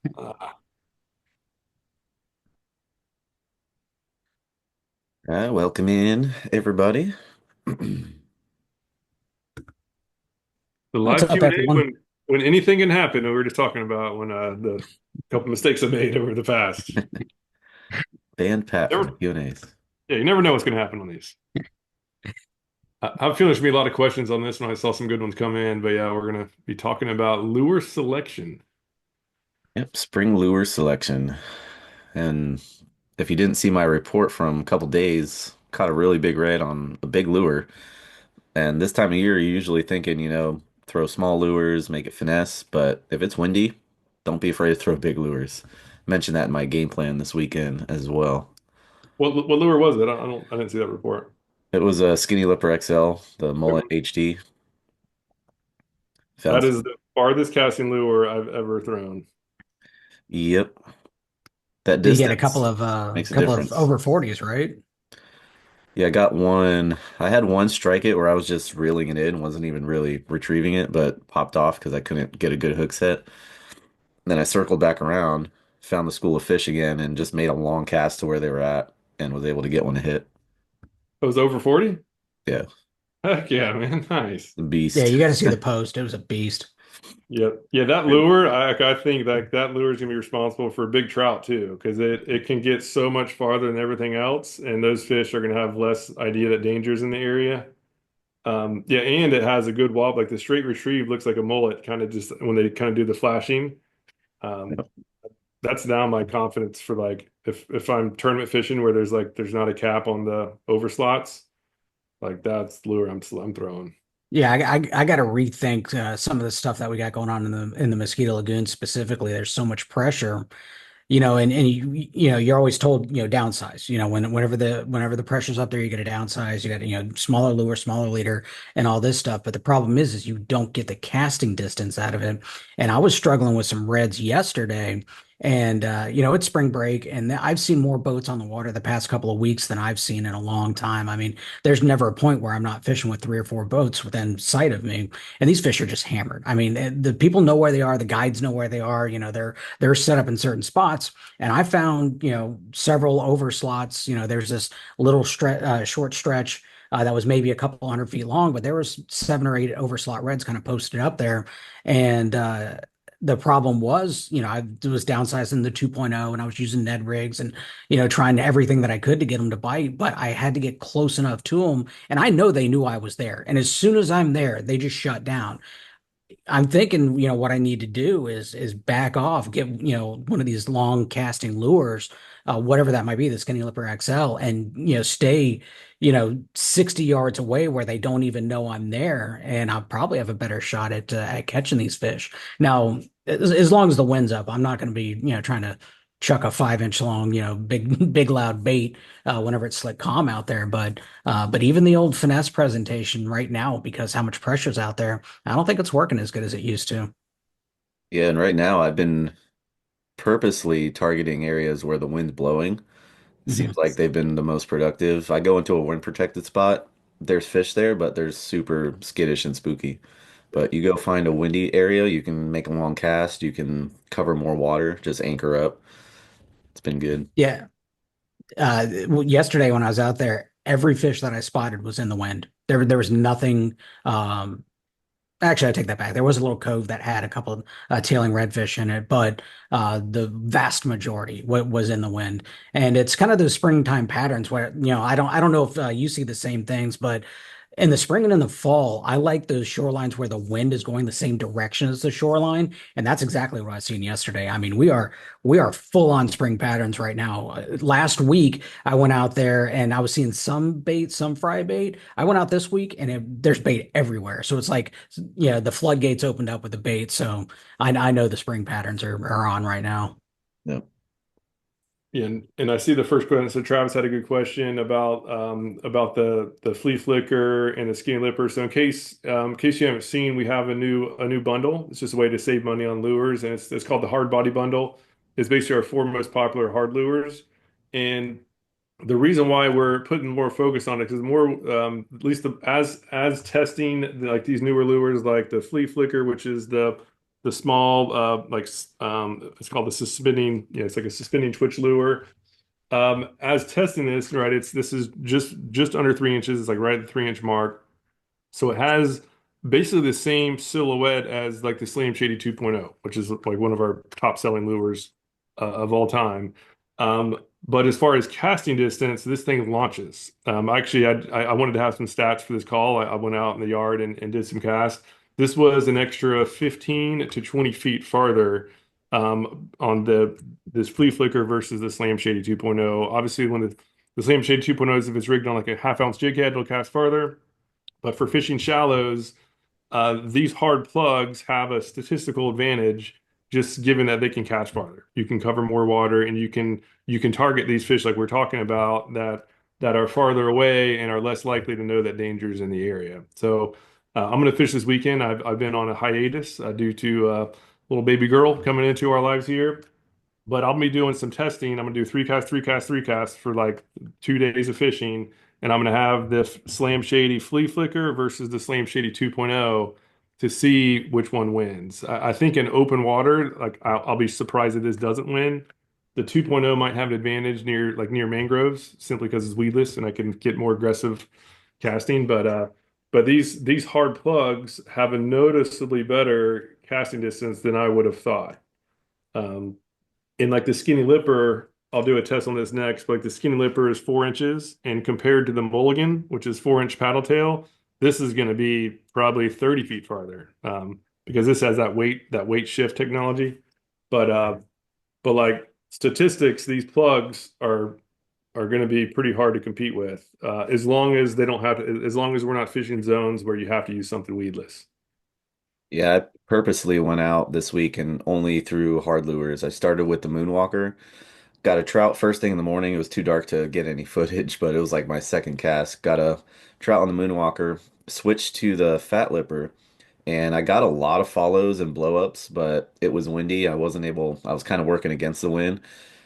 Uh, Welcome in, everybody. the What's live up, Q&A everyone? when anything can happen, and we were just talking about when the couple mistakes I made over the past. Band Pat for the Never, Q&As. yeah, you never know what's going to happen on these. I have a feeling there's going to be a lot of questions on this one. I saw some good ones come in, but yeah, we're going to be talking about lure selection. Yep, spring lure selection. And if you didn't see my report from a couple days, caught a really big red on a big lure. And this time of year, you're usually thinking, throw small lures, make it finesse. But if it's windy, don't be afraid to throw big lures. Mentioned that in my game plan this weekend as well. What lure was it? I didn't see that report. It was a Skinny Lipper XL, the Mullet HD. Found That is some. the farthest casting lure I've ever thrown. Yep. That You get a distance makes a couple of difference. over 40s, right? Yeah, I got one. I had one strike it where I was just reeling it in, wasn't even really retrieving it, but popped off because I couldn't get a good hook set. Then I circled back around, found the school of fish again, and just made a long cast to where they were at and was able to get one to hit. It was over 40? Yeah, Heck yeah, man. Nice. the Yeah, beast. you got to see the post. It was a beast. Yep. Yeah, that lure, I think that lure is gonna be responsible for big trout too, because it can get so much farther than everything else, and those fish are gonna have less idea that danger's in the area. Yeah, and it has a good wob. Like the straight retrieve looks like a mullet, kind of just when they kind of do the flashing. Um, Yep. that's now my confidence for like if I'm tournament fishing where there's not a cap on the overslots, like that's the lure I'm throwing. Yeah, I got to rethink some of the stuff that we got going on in the Mosquito Lagoon specifically. There's so much pressure, and you're always told, downsize. Whenever the pressure's up there, you got to downsize. You got to, smaller lure, smaller leader, and all this stuff. But the problem is you don't get the casting distance out of it. And I was struggling with some reds yesterday, and it's spring break, and I've seen more boats on the water the past couple of weeks than I've seen in a long time. I mean, there's never a point where I'm not fishing with three or four boats within sight of me, and these fish are just hammered. I mean, the people know where they are, the guides know where they are. They're set up in certain spots. And I found, several overslots. There's this short stretch that was maybe a couple hundred feet long, but there was 7 or 8 overslot reds kind of posted up there. And the problem was, I was downsizing the 2.0 and I was using Ned rigs and, trying everything that I could to get them to bite, but I had to get close enough to them. And I know they knew I was there. And as soon as I'm there, they just shut down. I'm thinking, what I need to do is back off, get, one of these long casting lures, whatever that might be, the Skinny Lipper XL, and stay, 60 yards away where they don't even know I'm there, and I'll probably have a better shot at catching these fish. Now, as long as the wind's up, I'm not going to be, trying to chuck a 5 inch long, big big loud bait whenever it's slick calm out there. But even the old finesse presentation right now, because how much pressure's out there. I don't think it's working as good as it used to. Yeah, and right now I've been purposely targeting areas where the wind's blowing. Mhm. Seems like they've been the most productive. I go into a wind protected spot. There's fish there, but there's super skittish and spooky. But you go find a windy area, you can make a long cast, you can cover more water, just anchor up. It's been good. Yeah. Yesterday when I was out there, every fish that I spotted was in the wind. There was nothing. Actually, I take that back. There was a little cove that had a couple of tailing redfish in it, but the vast majority was in the wind. And it's kind of those springtime patterns where, I don't know if you see the same things, but in the spring and in the fall, I like those shorelines where the wind is going the same direction as the shoreline, and that's exactly what I seen yesterday. I mean, we are full on spring patterns right now. Last week, I went out there and I was seeing some bait, some fry bait. I went out this week and there's bait everywhere. So it's like, yeah, the floodgates opened up with the bait. So I know the spring patterns are on right now. Yep. Yeah, and I see the first question. So Travis had a good question about the flea flicker and the skinny lipper. So in case you haven't seen, we have a new bundle. It's just a way to save money on lures, and it's called the hard body bundle. It's basically our four most popular hard lures, and the reason why we're putting more focus on it because more at least as testing like these newer lures like the flea flicker, which is the the small it's called the suspending. Yeah, it's like a suspending twitch lure. As testing this, right, this is just under 3 inches. It's like right at the 3 inch mark. So it has basically the same silhouette as like the Slam Shady 2.0, which is like one of our top selling lures of all time. Um, but as far as casting distance, this thing launches. Actually, I wanted to have some stats for this call. I went out in the yard and did some casts. This was an extra 15 to 20 feet farther on this Flea Flicker versus the Slam Shady 2.0. Obviously, when the Slam Shady 2.0 is if it's rigged on like a half-ounce jig head, it'll cast farther. But for fishing shallows, these hard plugs have a statistical advantage just given that they can catch farther. You can cover more water and you can target these fish like we're talking about that are farther away and are less likely to know that danger is in the area. So I'm going to fish this weekend. I've been on a hiatus due to little baby girl coming into our lives here. But I'll be doing some testing. I'm gonna do three casts, three casts, three casts for like 2 days of fishing, and I'm gonna have the Slam Shady Flea Flicker versus the Slam Shady 2.0 to see which one wins. I think in open water, like I'll be surprised if this doesn't win. The 2.0 might have an advantage near mangroves simply because it's weedless and I can get more aggressive casting. But these hard plugs have a noticeably better casting distance than I would have thought. Um, in like the skinny lipper, I'll do a test on this next, but like the skinny lipper is 4 inches, and compared to the mulligan, which is 4 inch paddle tail, this is going to be probably 30 feet farther because this has that weight shift technology. But like statistics, these plugs are going to be pretty hard to compete with as long as they don't have to, as long as we're not fishing zones where you have to use something weedless. Yeah, I purposely went out this week and only threw hard lures. I started with the Moonwalker. Got a trout first thing in the morning. It was too dark to get any footage, but it was like my second cast. Got a trout on the Moonwalker, switched to the Fat Lipper, and I got a lot of follows and blow-ups, but it was windy. I was kind of working against the wind.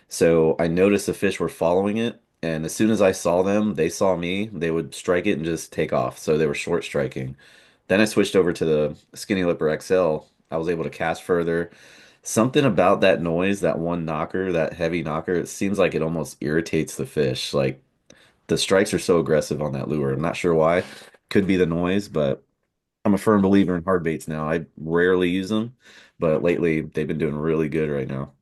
So I noticed the fish were following it, and as soon as I saw them, they saw me. They would strike it and just take off. So they were short striking. Then I switched over to the Skinny Lipper XL. I was able to cast further. Something about that noise, that one knocker, that heavy knocker, it seems like it almost irritates the fish. Like the strikes are so aggressive on that lure. I'm not sure why. Could be the noise, but I'm a firm believer in hard baits now. I rarely use them, but lately they've been doing really good right now.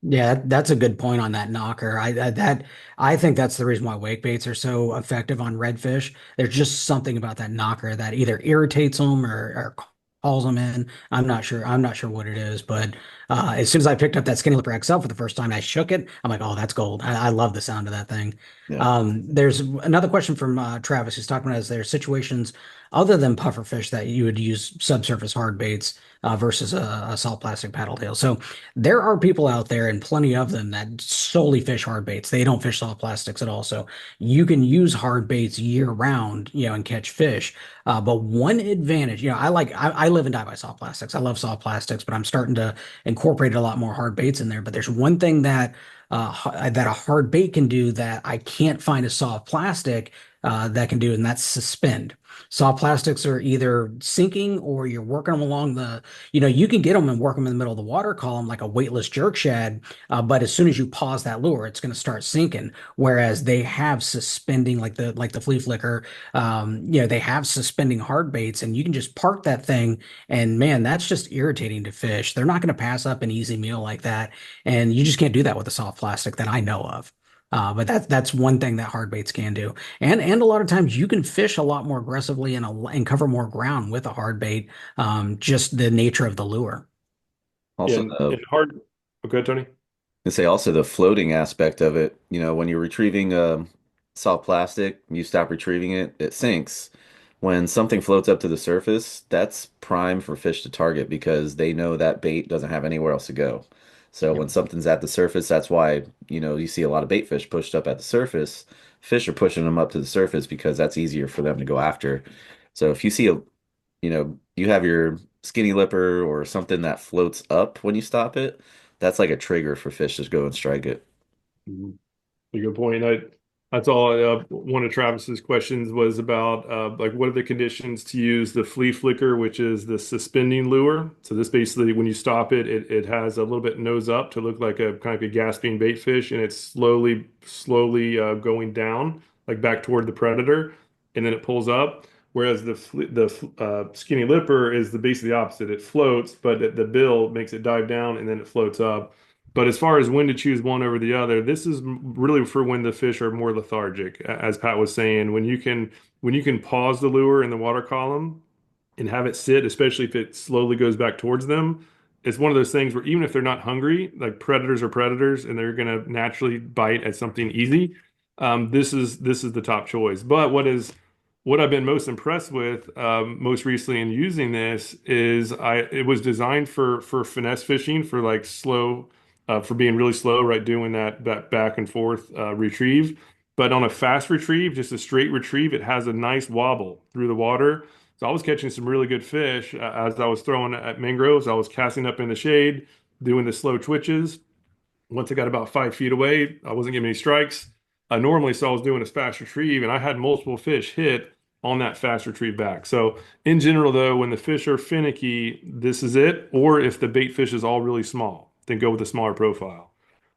Yeah, that's a good point on that knocker. I think that's the reason why wake baits are so effective on redfish. There's just something about that knocker that either irritates them or calls them in. I'm not sure. I'm not sure what it is, but as soon as I picked up that Skinny Lipper XL for the first time, and I shook it. I'm like, oh, that's gold. I love the sound of that thing. Yeah. There's another question from Travis who's talking about is there situations other than pufferfish that you would use subsurface hard baits versus a salt plastic paddle tail. So there are people out there and plenty of them that solely fish hard baits. They don't fish soft plastics at all. So you can use hard baits year round, and catch fish. But one advantage, I live and die by soft plastics. I love soft plastics, but I'm starting to incorporate a lot more hard baits in there. But there's one thing that a hard bait can do that I can't find a soft plastic that can do, and that's suspend. Soft plastics are either sinking or you're working them along you can get them and work them in the middle of the water column like a weightless jerk shad, but as soon as you pause that lure, it's going to start sinking. Whereas they have suspending, like the flea flicker, they have suspending hard baits, and you can just park that thing, and man, that's just irritating to fish. They're not going to pass up an easy meal like that, and you just can't do that with a soft plastic that I know of. But that's one thing that hard baits can do, and a lot of times you can fish a lot more aggressively and cover more ground with a hard bait. Just the nature of the lure. Yeah, Also, and hard. Okay, Tony. and say also the floating aspect of it, when you're retrieving soft plastic, you stop retrieving it, it sinks. When something floats up to the surface, that's prime for fish to target because they know that bait doesn't have anywhere else to go. So Yep. when something's at the surface, that's why, you see a lot of bait fish pushed up at the surface. Fish are pushing them up to the surface because that's easier for them to go after. So if you see you have your skinny lipper or something that floats up when you stop it, that's like a trigger for fish to go and strike it. Mhm. A good point. That's all. One of Travis's questions was about like what are the conditions to use the flea flicker, which is the suspending lure. So this basically, when you stop it, it has a little bit nose up to look like a kind of a gasping bait fish, and it's slowly going down, like back toward the predator, and then it pulls up. Whereas the skinny lipper is the basically the opposite. It floats, but the bill makes it dive down, and then it floats up. But as far as when to choose one over the other, this is really for when the fish are more lethargic. As Pat was saying, when you can pause the lure in the water column and have it sit, especially if it slowly goes back towards them, it's one of those things where even if they're not hungry, like predators are predators and they're going to naturally bite at something easy. This is the top choice. But what I've been most impressed with most recently in using this is I it was designed for finesse fishing for like slow for being really slow, right? Doing that back and forth retrieve. But on a fast retrieve, just a straight retrieve, it has a nice wobble through the water. So I was catching some really good fish as I was throwing at mangroves. I was casting up in the shade, doing the slow twitches. Once I got about 5 feet away, I wasn't getting any strikes. Normally, so I was doing a fast retrieve, and I had multiple fish hit on that fast retrieve back. So in general, though, when the fish are finicky, this is it. Or if the bait fish is all really small, then go with a smaller profile.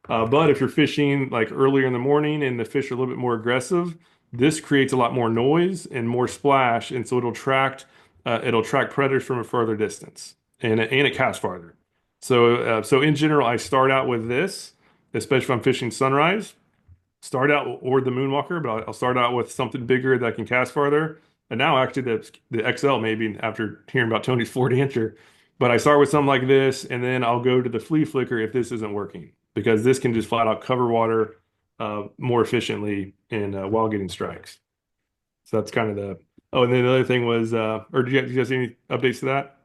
But if you're fishing like earlier in the morning and the fish are a little bit more aggressive, this creates a lot more noise and more splash, and so it'll track predators from a further distance, and it casts farther. So in general, I start out with this, especially if I'm fishing sunrise. Start out or the Moonwalker, but I'll start out with something bigger that can cast farther. And now actually the XL maybe after hearing about Tony's 40 incher. But I start with something like this, and then I'll go to the Flea Flicker if this isn't working because this can just flat out cover water more efficiently and while getting strikes. So that's kind of the. Oh, and then the other thing was, or did you guys see any updates to that?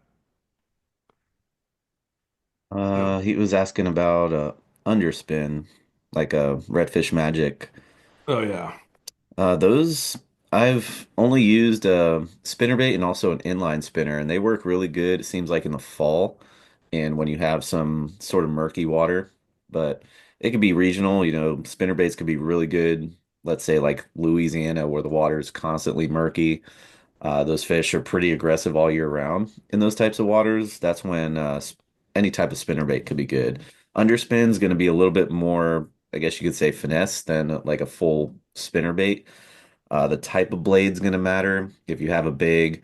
No. He was asking about underspin, like a Redfish Magic. Oh yeah. Those I've only used a spinnerbait and also an inline spinner, and they work really good. It seems like in the fall and when you have some sort of murky water, but it could be regional. Spinnerbaits could be really good. Let's say like Louisiana, where the water is constantly murky. Those fish are pretty aggressive all year round in those types of waters. That's when any type of spinnerbait could be good. Underspin is going to be a little bit more, I guess you could say, finesse than like a full spinnerbait. The type of blade is going to matter. If you have a big,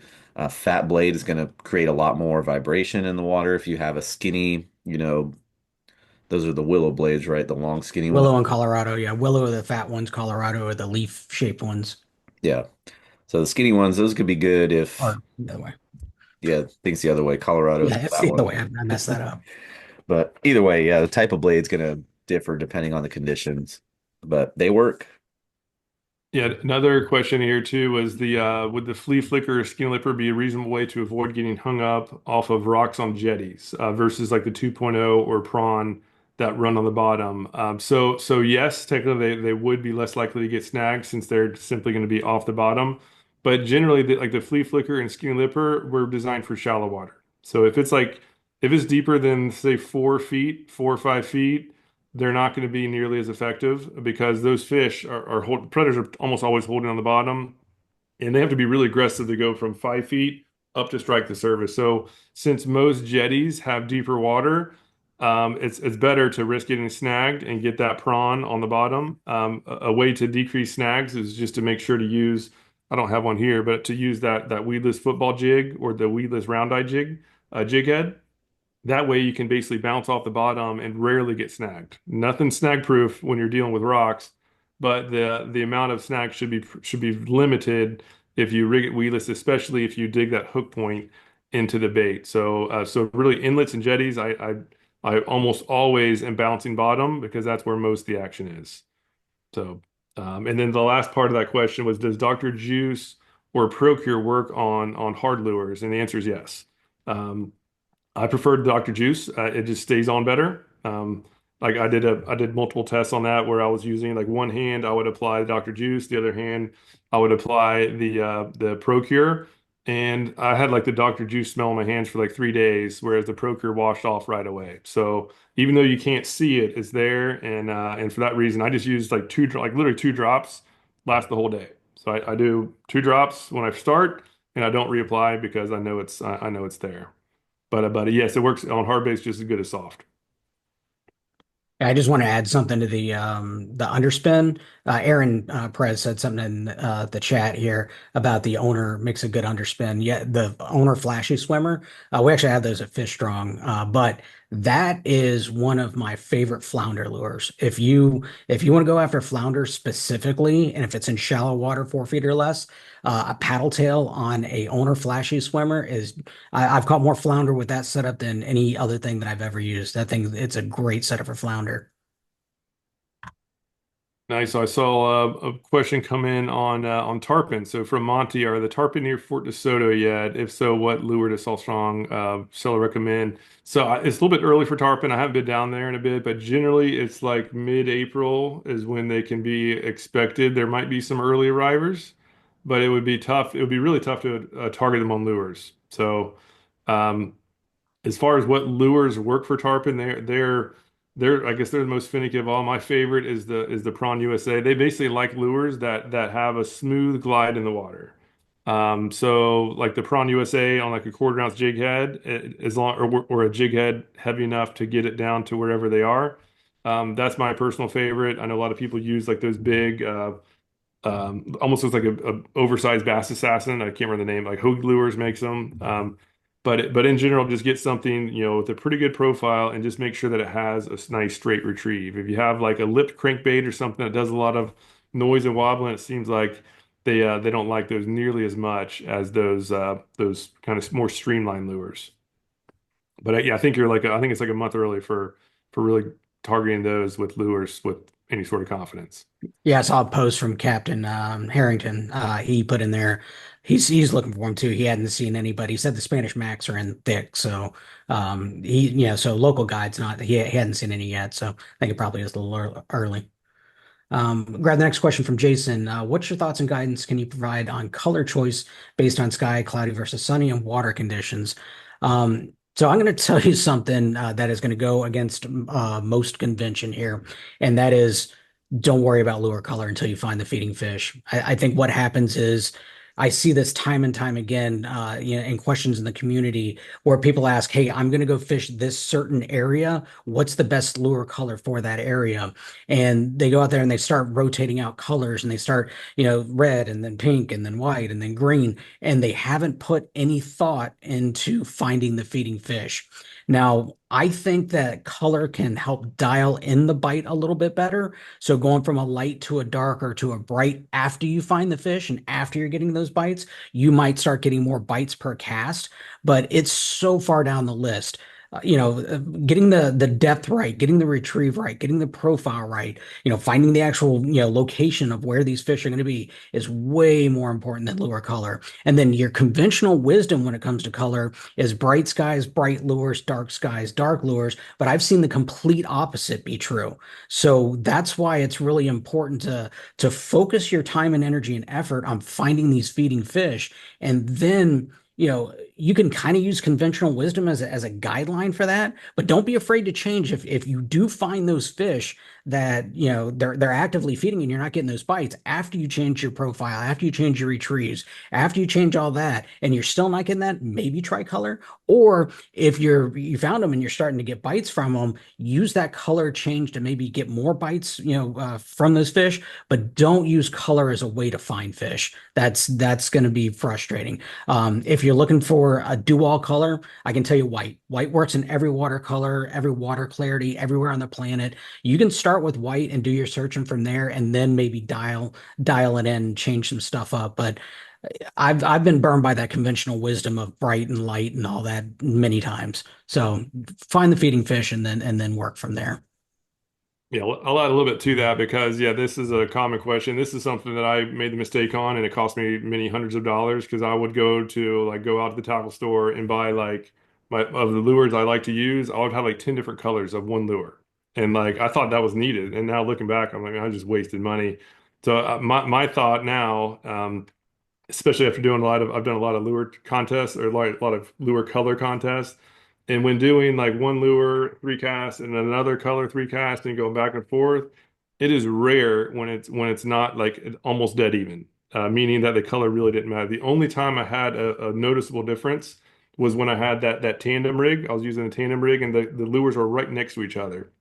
fat blade, is going to create a lot more vibration in the water. If you have a skinny, those are the willow blades, right? The long, skinny ones. Willow in Colorado, yeah. Willow are the fat ones, Colorado are the leaf shaped ones. Yeah. So the skinny ones, those could be good Or if, the other way. yeah, things the other way. Colorado is Yeah, the it's fat the other one. way. I messed that up. But either way, yeah, the type of blade's going to differ depending on the conditions, but they work. Yeah, another question here too was the would the flea flicker or skin lipper be a reasonable way to avoid getting hung up off of rocks on jetties versus like the 2.0 or prawn that run on the bottom? So yes, technically they would be less likely to get snagged since they're simply going to be off the bottom. But generally, like the flea flicker and skinny lipper were designed for shallow water. So if it's deeper than say 4 feet, 4 or 5 feet, they're not going to be nearly as effective because those fish predators are almost always holding on the bottom, and they have to be really aggressive to go from 5 feet up to strike the surface. So since most jetties have deeper water, it's better to risk getting snagged and get that prawn on the bottom. A way to decrease snags is just to make sure to use. I don't have one here, but to use that weedless football jig or the weedless round eye jig head. That way you can basically bounce off the bottom and rarely get snagged. Nothing snag proof when you're dealing with rocks, but the amount of snag should be limited if you rig it weedless, especially if you dig that hook point into the bait. So really inlets and jetties, I almost always am bouncing bottom because that's where most of the action is. So and then the last part of that question was, does Dr. Juice or Procure work on hard lures? And the answer is yes. Um, I preferred Dr. Juice. It just stays on better. Like I did multiple tests on that where I was using like one hand I would apply Dr. Juice, the other hand I would apply the Procure, and I had like the Dr. Juice smell on my hands for like 3 days, whereas the Procure washed off right away. So even though you can't see it, it's there, and for that reason I just used like literally two drops last the whole day. So I do 2 drops when I start, and I don't reapply because I know it's there. But yes, it works on hard base just as good as soft. I just want to add something to the underspin. Aaron Perez said something in the chat here about the owner makes a good underspin. Yeah, the owner flashy swimmer. We actually have those at Fish Strong, but that is one of my favorite flounder lures. If you want to go after flounder specifically, and if it's in shallow water 4 feet or less, a paddle tail on a owner flashy swimmer is I've caught more flounder with that setup than any other thing that I've ever used. That thing, it's a great setup for flounder. Nice. So I saw a question come in on tarpon. So from Monty, are the tarpon near Fort DeSoto yet? If so, what lure does Salt Strong seller recommend? So it's a little bit early for tarpon. I haven't been down there in a bit, but generally it's like mid-April is when they can be expected. There might be some early arrivers, but it would be tough. It would be really tough to target them on lures. So um, as far as what lures work for tarpon, they're I guess they're the most finicky of all. My favorite is the Prawn USA. They basically like lures that have a smooth glide in the water. So like the Prawn USA on like a 1/4 ounce jig head, as long or a jig head heavy enough to get it down to wherever they are. That's my personal favorite. I know a lot of people use like those big almost looks like a oversized bass assassin. I can't remember the name. Like Hogue Lures makes them. But in general, just get something, with a pretty good profile and just make sure that it has a nice straight retrieve. If you have like a lipped crankbait or something that does a lot of noise and wobbling, it seems like they don't like those nearly as much as those kind of more streamlined lures. But yeah, I think I think it's like a month early for really targeting those with lures with any sort of confidence. Yeah, I saw a post from Captain Harrington. He put in there, he's looking for him too. He hadn't seen anybody. He said the Spanish Macs are in thick, so so local guides not he hadn't seen any yet. So I think it probably is a little early. Grab the next question from Jason. What's your thoughts and guidance can you provide on color choice based on sky, cloudy versus sunny, and water conditions? So I'm going to tell you something that is going to go against most convention here, and that is don't worry about lure color until you find the feeding fish. I think what happens is I see this time and time again, in questions in the community where people ask, "Hey, I'm going to go fish this certain area. What's the best lure color for that area?" And they go out there and they start rotating out colors and they start, red and then pink and then white and then green, and they haven't put any thought into finding the feeding fish. Now, I think that color can help dial in the bite a little bit better. So going from a light to a dark or to a bright after you find the fish and after you're getting those bites, you might start getting more bites per cast, but it's so far down the list. Getting the depth right, getting the retrieve right, getting the profile right, finding the actual, location of where these fish are going to be is way more important than lure color. And then your conventional wisdom when it comes to color is bright skies, bright lures, dark skies, dark lures. But I've seen the complete opposite be true. So that's why it's really important to focus your time and energy and effort on finding these feeding fish. And then, you can kind of use conventional wisdom as a guideline for that, but don't be afraid to change if you do find those fish that, they're actively feeding and you're not getting those bites after you change your profile, after you change your retrieves, after you change all that, and you're still not getting that, maybe try color. Or if you found them and you're starting to get bites from them, use that color change to maybe get more bites, from those fish, but don't use color as a way to find fish. That's going to be frustrating. If you're looking for a do-all color, I can tell you white. White works in every watercolor, every water clarity, everywhere on the planet. You can start with white and do your searching from there, and then maybe dial it in, change some stuff up. But I've been burned by that conventional wisdom of bright and light and all that many times. So find the feeding fish and then work from there. Yeah, I'll add a little bit to that because yeah, this is a common question. This is something that I made the mistake on, and it cost me many hundreds of dollars because I would go out to the tackle store and buy like my of the lures I like to use. I would have like 10 different colors of one lure, and like I thought that was needed. And now looking back, I'm like, I just wasted money. So my thought now, especially after I've done a lot of lure contests or like a lot of lure color contests. And when doing like one lure, 3 casts, and then another color, 3 casts, and going back and forth, It is rare when it's not like almost dead even, meaning that the color really didn't matter. The only time I had a noticeable difference was when I had that tandem rig. I was using a tandem rig, and the lures were right next to each other.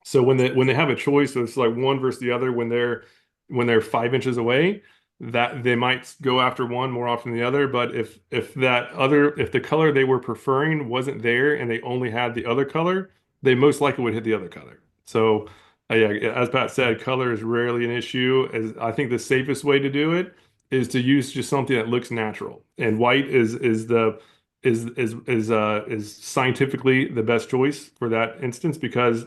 So when they have a choice, so it's like one versus the other when they're 5 inches away, that they might go after one more often than the other. But if the color they were preferring wasn't there and they only had the other color, they most likely would hit the other color. So yeah, as Pat said, color is rarely an issue. As I think the safest way to do it is to use just something that looks natural. And white is scientifically the best choice for that instance because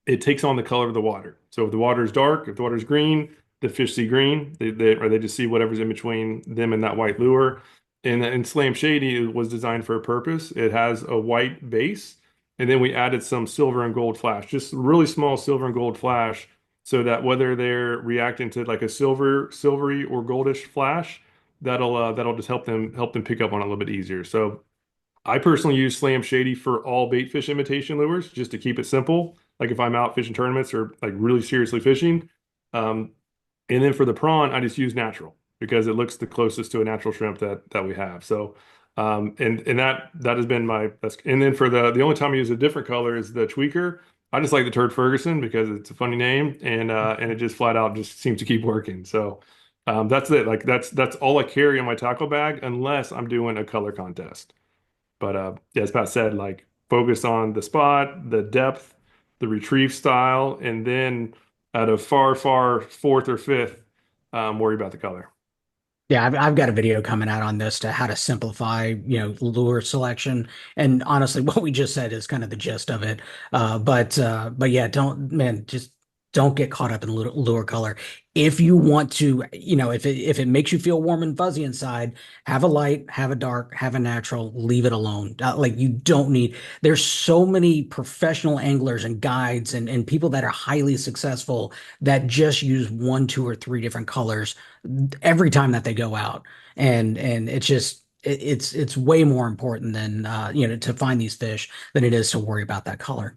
it takes on the color of the water. So if the water is dark, if the water is green, the fish see green, or they just see whatever's in between them and that white lure. And Slam Shady was designed for a purpose. It has a white base, and then we added some silver and gold flash, just really small silver and gold flash, so that whether they're reacting to like a silvery or goldish flash, that'll just help them pick up on it a little bit easier. So I personally use Slam Shady for all bait fish imitation lures just to keep it simple. Like if I'm out fishing tournaments or like really seriously fishing. Um, and then for the prawn, I just use natural because it looks the closest to a natural shrimp that we have. So and that has been my best. And then for the only time I use a different color is the tweaker. I just like the Turd Ferguson because it's a funny name and it just flat out just seems to keep working. So that's it. Like that's all I carry in my tackle bag unless I'm doing a color contest. But yeah, as Pat said, like focus on the spot, the depth, the retrieve style, and then at a far fourth or fifth, worry about the color. Yeah, I've got a video coming out on this to how to simplify, lure selection. And honestly, what we just said is kind of the gist of it. But yeah, just don't get caught up in lure color. If you want to, if it makes you feel warm and fuzzy inside, have a light, have a dark, have a natural, leave it alone. Like you don't need. There's so many professional anglers and guides and people that are highly successful that just use one, two, or three different colors every time that they go out. And it's just it's way more important than to find these fish than it is to worry about that color.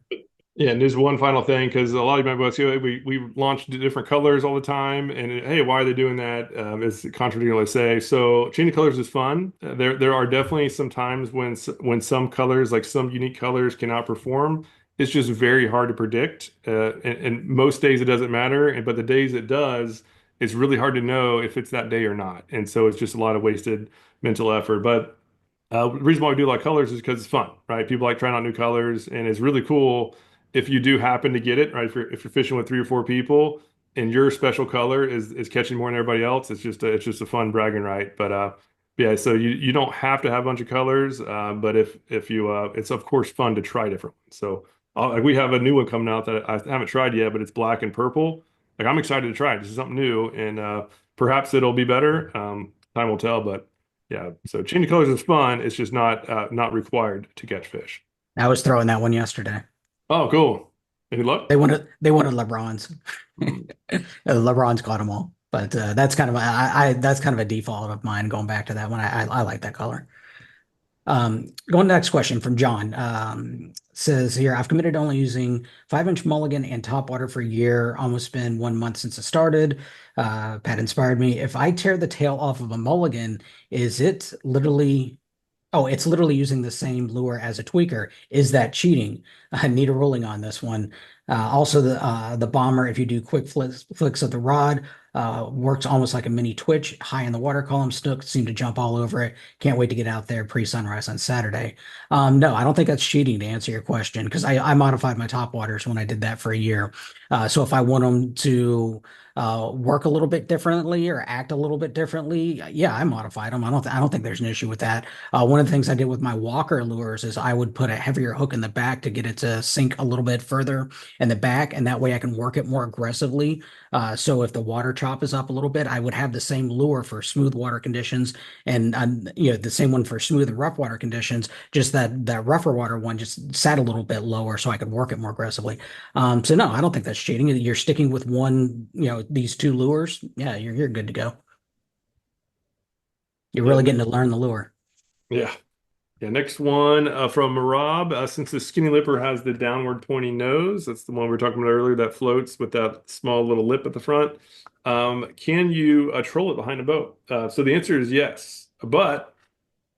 Yeah, and there's one final thing because a lot of my books, we launch different colors all the time, and hey, why are they doing that? It's contradicting what I say. So changing colors is fun. There are definitely some times when some colors, like some unique colors, can outperform. It's just very hard to predict, and most days it doesn't matter, but the days it does, it's really hard to know if it's that day or not, and so it's just a lot of wasted mental effort. But the reason why we do like colors is because it's fun, right? People like trying out new colors, and it's really cool if you do happen to get it, right? If you're fishing with 3 or 4 people and your special color is catching more than everybody else, it's just a fun bragging right. But yeah, so you don't have to have a bunch of colors, but if you it's of course fun to try different ones. So like we have a new one coming out that I haven't tried yet, but it's black and purple. Like I'm excited to try it. This is something new, and perhaps it'll be better. Time will tell, but yeah. So changing colors is fun. It's just not required to catch fish. I was throwing that one yesterday. Oh, cool. Any luck? They wanted LeBron's. Hmm. LeBron's caught them all. But that's kind of a default of mine going back to that one. I like that color. Going to the next question from John. Says here, I've committed to only using 5-inch mulligan and top water for a year. Almost been 1 month since it started. Pat inspired me. If I tear the tail off of a mulligan, is it literally Oh, it's literally using the same lure as a tweaker. Is that cheating? I need a ruling on this one. Also, the bomber, if you do quick flicks of the rod, works almost like a mini twitch high in the water column. Snook seem to jump all over it. Can't wait to get out there pre-sunrise on Saturday. No, I don't think that's cheating to answer your question because I modified my top waters when I did that for a year. So if I want them to work a little bit differently or act a little bit differently, yeah, I modified them. I don't think there's an issue with that. One of the things I did with my walker lures is I would put a heavier hook in the back to get it to sink a little bit further in the back, and that way I can work it more aggressively. So if the water chop is up a little bit, I would have the same lure for smooth water conditions and the same one for smooth and rough water conditions. Just that rougher water one just sat a little bit lower, so I could work it more aggressively. So no, I don't think that's cheating. You're sticking with one, these two lures. Yeah, you're good to go. You're Yeah, really getting to learn the lure. yeah, Yeah, next one from Marab. Since the skinny lipper has the downward pointing nose, that's the one we were talking about earlier that floats with that small little lip at the front. Can you troll it behind a boat? So the answer is yes. But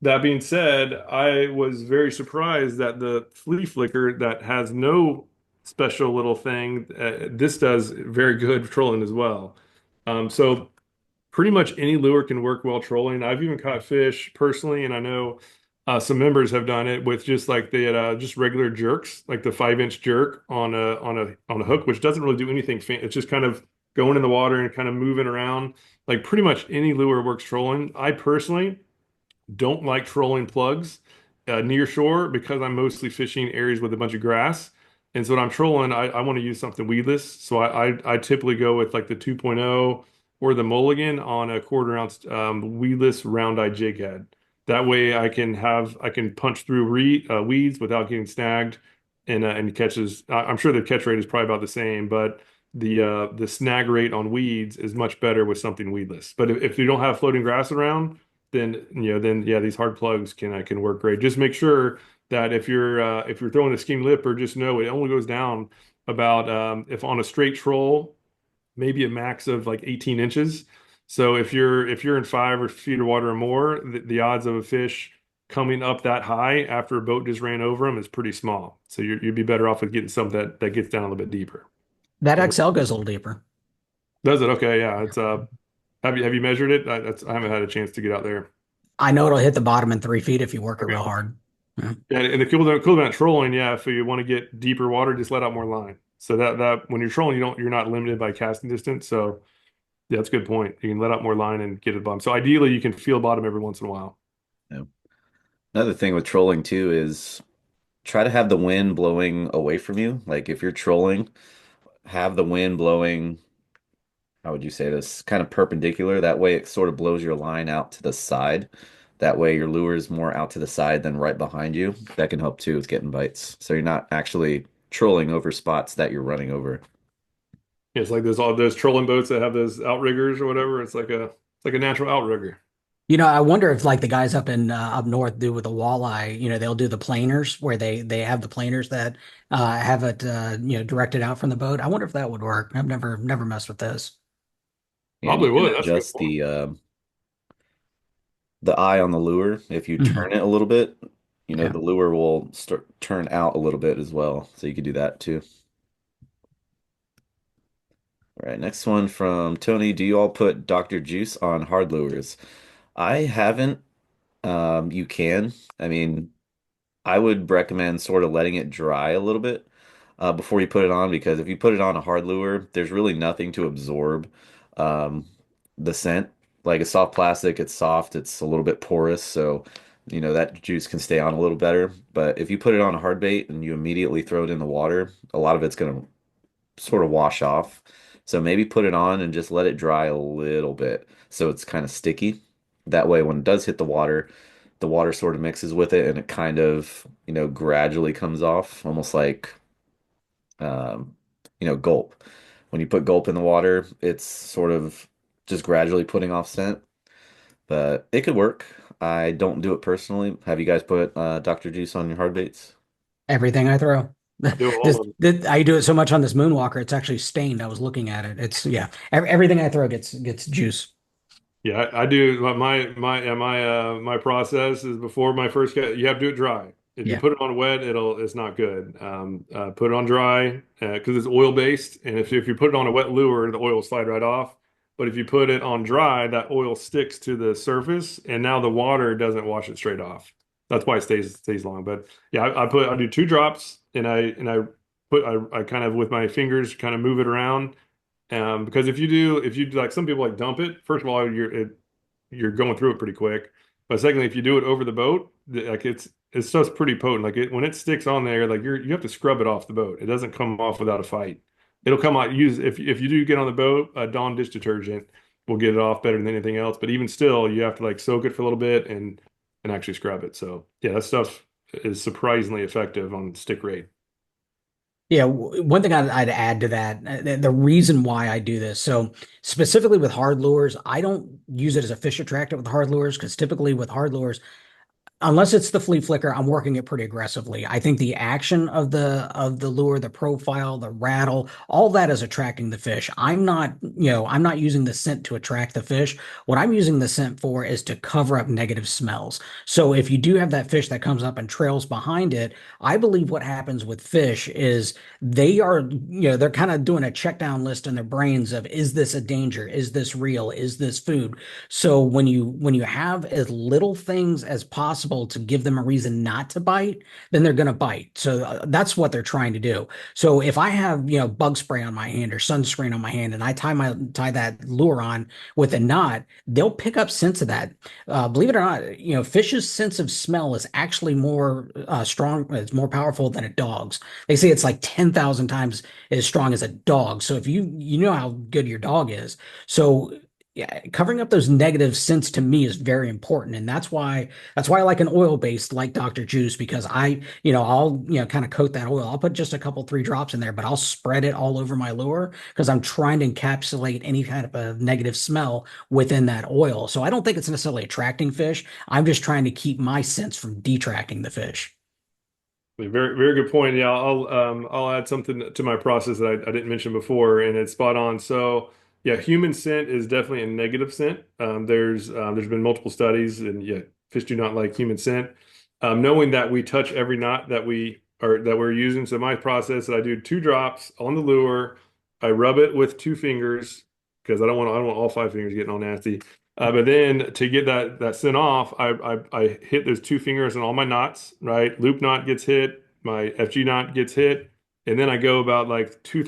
that being said, I was very surprised that the flea flicker that has no special little thing, this does very good trolling as well. So pretty much any lure can work well trolling. I've even caught fish personally, and I know some members have done it with just like the just regular jerks, like the 5-inch jerk on a hook, which doesn't really do anything. It's just kind of going in the water and kind of moving around. Like pretty much any lure works trolling. I personally don't like trolling plugs near shore because I'm mostly fishing areas with a bunch of grass. And so when I'm trolling, I want to use something weedless. So I typically go with like the 2.0 or the Mulligan on a quarter ounce weedless round eye jig head. That way I can punch through weeds without getting snagged and catches. I'm sure the catch rate is probably about the same, but the snag rate on weeds is much better with something weedless. But if you don't have floating grass around, then yeah, these hard plugs can work great. Just make sure that if you're throwing a skinny lipper, just know it only goes down about if on a straight troll, maybe a max of like 18 inches. So if you're in 5 feet of water or more, the odds of a fish coming up that high after a boat just ran over them is pretty small. So you'd be better off with getting something that gets down a little bit deeper. That So XL goes a little deeper. does it? Okay, yeah. It's have you measured it? I haven't had a chance to get out there. I know it'll hit the bottom in 3 feet if you work it real hard. Yeah. Yeah, and the cool about trolling, yeah, if you want to get deeper water, just let out more line. So that when you're trolling, you're not limited by casting distance. So yeah, that's a good point. You can let out more line and get it bottom. So ideally, you can feel bottom every once in a while. Yeah. Another thing with trolling too is try to have the wind blowing away from you. Like if you're trolling, have the wind blowing, how would you say this? Kind of perpendicular. That way it sort of blows your line out to the side. That way your lure is more out to the side than right behind you. That can help too with getting bites. So you're not actually trolling over spots that you're running over. Yeah, it's like there's all those trolling boats that have those outriggers or whatever. It's like a natural outrigger. I wonder if like the guys up in up north do with the walleye, they'll do the planers where they have the planers that have it directed out from the boat. I wonder if that would work. I've never messed with this. And you Probably can would. That's a good adjust point. the eye on the lure. If you Mhm. turn it a little bit, Yeah. the lure will start turn out a little bit as well. So you could do that too. All right, next one from Tony. Do you all put Dr. Juice on hard lures? I haven't. You can. I mean, I would recommend sort of letting it dry a little bit before you put it on because if you put it on a hard lure, there's really nothing to absorb um, the scent. Like a soft plastic, it's soft, it's a little bit porous, so that juice can stay on a little better. But if you put it on a hard bait and you immediately throw it in the water, a lot of it's going to sort of wash off. So maybe put it on and just let it dry a little bit so it's kind of sticky. That way, when it does hit the water sort of mixes with it and it kind of, gradually comes off, almost like, um, gulp. When you put gulp in the water, it's sort of just gradually putting off scent, but it could work. I don't do it personally. Have you guys put Dr. Juice on your hard baits? Everything I throw. I do all of them. I do it so much on this Moonwalker, it's actually stained. I was looking at it. It's yeah. Everything I throw gets juice. Yeah, I do my process is before my first cat, you have to do it dry. If you Yeah. put it on wet, it's not good. Put it on dry because it's oil based, and if you put it on a wet lure, the oil will slide right off. But if you put it on dry, that oil sticks to the surface, and now the water doesn't wash it straight off. That's why it stays long. But yeah, I do 2 drops, and I I kind of with my fingers kind of move it around. Because if you do like some people like dump it, first of all, you're going through it pretty quick. But secondly, if you do it over the boat, like it's just pretty potent. Like when it sticks on there, like you have to scrub it off the boat. It doesn't come off without a fight. It'll come out use if you do get on the boat, Dawn dish detergent will get it off better than anything else. But even still, you have to like soak it for a little bit and actually scrub it. So yeah, that stuff is surprisingly effective on stick rate. Yeah, one thing I'd add to that, the reason why I do this. So specifically with hard lures, I don't use it as a fish attractant with hard lures because typically with hard lures, Unless it's the flea flicker, I'm working it pretty aggressively. I think the action of the lure, the profile, the rattle, all that is attracting the fish. I'm not using the scent to attract the fish. What I'm using the scent for is to cover up negative smells. So if you do have that fish that comes up and trails behind it, I believe what happens with fish is they're kind of doing a check down list in their brains of, is this a danger? Is this real? Is this food? So when you have as little things as possible to give them a reason not to bite, then they're going to bite. So that's what they're trying to do. So if I have, bug spray on my hand or sunscreen on my hand and I tie that lure on with a knot, they'll pick up scents of that. Believe it or not, fish's sense of smell is actually more strong. It's more powerful than a dog's. They say it's like 10,000 times as strong as a dog. So if you know how good your dog is. So yeah, covering up those negative scents to me is very important, and that's why I like an oil based like Dr. Juice because I'll kind of coat that oil. I'll put just a couple 3 drops in there, but I'll spread it all over my lure because I'm trying to encapsulate any kind of a negative smell within that oil. So I don't think it's necessarily attracting fish. I'm just trying to keep my scents from detracting the fish. Very, very good point. Yeah, I'll add something to my process that I didn't mention before, and it's spot on. So yeah, human scent is definitely a negative scent. There's been multiple studies, and yeah, fish do not like human scent. Knowing that we touch every knot that we're using. So my process that I do 2 drops on the lure, I rub it with 2 fingers because I don't want all 5 fingers getting all nasty. But then to get that scent off, I hit those 2 fingers on all my knots, right? Loop knot gets hit, my FG knot gets hit, and then I go about like 2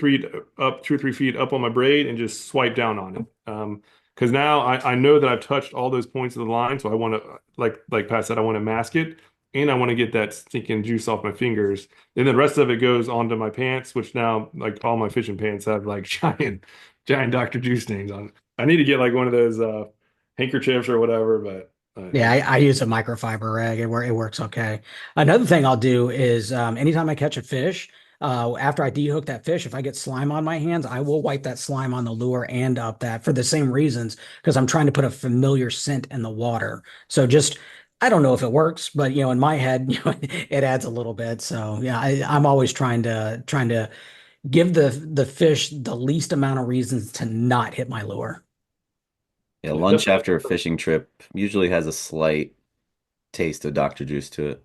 or 3 feet up on my braid and just swipe down on it. Because now I know that I've touched all those points of the line, so I want to like Pat said, I want to mask it, and I want to get that stinking juice off my fingers. And then the rest of it goes onto my pants, which now like all my fishing pants have like giant Dr. Juice stains on it. I need to get like one of those handkerchiefs or whatever, but Yeah, I use a microfiber rag. It works okay. Another thing I'll do is anytime I catch a fish, after I dehook that fish, if I get slime on my hands, I will wipe that slime on the lure and up that for the same reasons because I'm trying to put a familiar scent in the water. So just I don't know if it works, but in my head, it adds a little bit. So yeah, I'm always trying to give the fish the least amount of reasons to not hit my lure. Yeah, yeah, lunch definitely. after a fishing trip usually has a slight taste of Dr. Juice to it.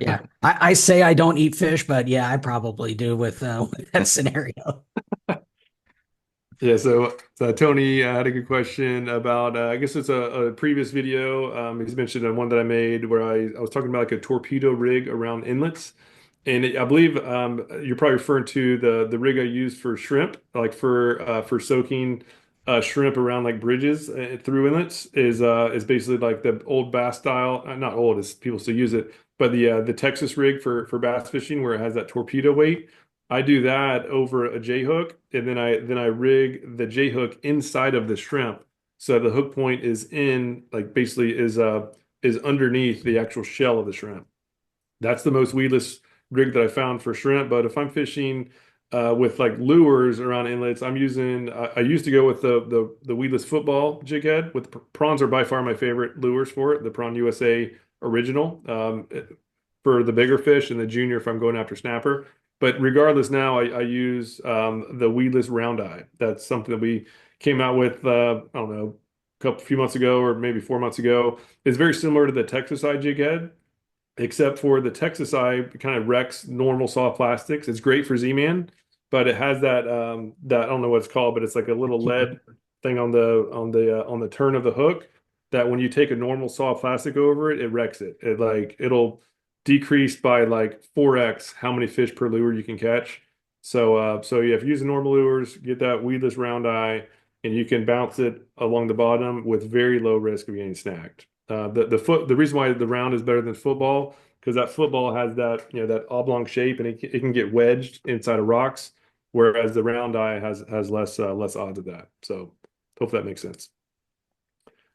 Yeah, I say I don't eat fish, but yeah, I probably do with with that scenario. Yeah, so Tony had a good question about I guess it's a previous video. He's mentioned one that I made where I was talking about like a torpedo rig around inlets. And I believe you're probably referring to the rig I use for shrimp, like for soaking shrimp around like bridges through inlets is basically like the old bass style, not old as people still use it, but the Texas rig for bass fishing where it has that torpedo weight. I do that over a J hook, and then I rig the J hook inside of the shrimp, so the hook point is in like basically is underneath the actual shell of the shrimp. That's the most weedless rig that I found for shrimp. But if I'm fishing with like lures around inlets, I'm using. I used to go with the weedless football jig head. With prawns are by far my favorite lures for it. The Prawn USA original for the bigger fish, and the junior if I'm going after snapper. But regardless, now I use the weedless round eye. That's something that we came out with. I don't know, few months ago or maybe 4 months ago. It's very similar to the Texas eye jig head except for the Texas eye kind of wrecks normal soft plastics. It's great for Z-Man, but it has that I don't know what it's called, but it's like a little lead thing on the turn of the hook that when you take a normal soft plastic over it, it wrecks it. It'll decrease by like 4x how many fish per lure you can catch. So yeah, if you use normal lures, get that weedless round eye, and you can bounce it along the bottom with very low risk of getting snagged. The reason why the round is better than football because that football has that that oblong shape and it can get wedged inside of rocks, whereas the round eye has less odds of that. So hopefully that makes sense.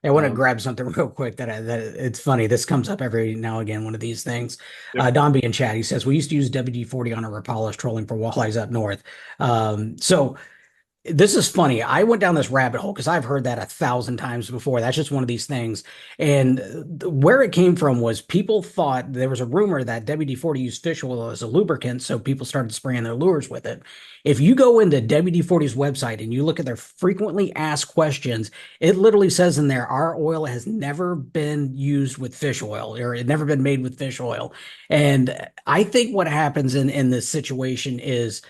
I want to Um, grab something real quick that it's funny. This comes up every now and again, one of these things. yep. Don B in chat, he says, we used to use WD-40 on a Rapala trolling for walleyes up north. So this is funny. I went down this rabbit hole because I've heard that 1,000 times before. That's just one of these things. And where it came from was people thought there was a rumor that WD-40 used fish oil as a lubricant, so people started spraying their lures with it. If you go into WD-40's website and you look at their frequently asked questions, it literally says in there, our oil has never been used with fish oil, or it never been made with fish oil. And I think what happens in this situation is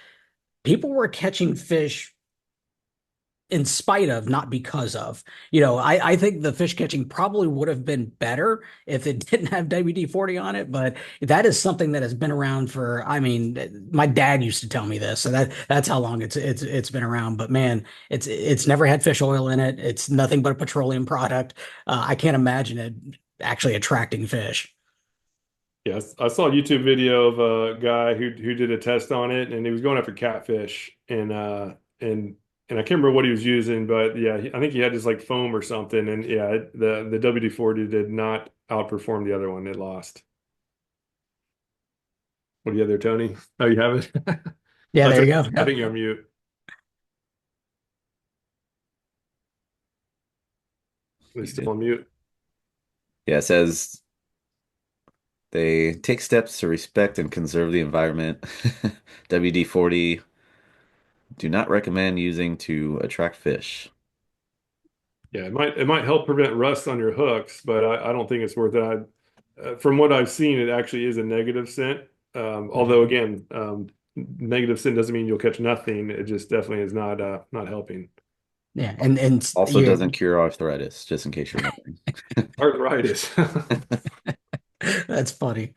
people were catching fish in spite of, not because of. I think the fish catching probably would have been better if it didn't have WD-40 on it, but that is something that has been around for, I mean, my dad used to tell me this, so that's how long it's been around. But man, it's never had fish oil in it. It's nothing but a petroleum product. I can't imagine it actually attracting fish. Yes, I saw a YouTube video of a guy who did a test on it, and he was going after catfish, and I can't remember what he was using, but yeah, I think he had just like foam or something, and yeah, the WD-40 did not outperform the other one; it lost. What do you have there, Tony? Oh, you have it. Yeah, I there think you go. I Yep. think you're on mute. He's still Muted. on mute. Yeah, it says they take steps to respect and conserve the environment. WD-40 do not recommend using to attract fish. Yeah, it might help prevent rust on your hooks, but I don't think it's worth it. From what I've seen, it actually is a negative scent. Although again, negative scent doesn't mean you'll catch nothing. It just definitely is not helping. Yeah, and Also doesn't you cure arthritis, just in case you're wondering. Arthritis. that's funny.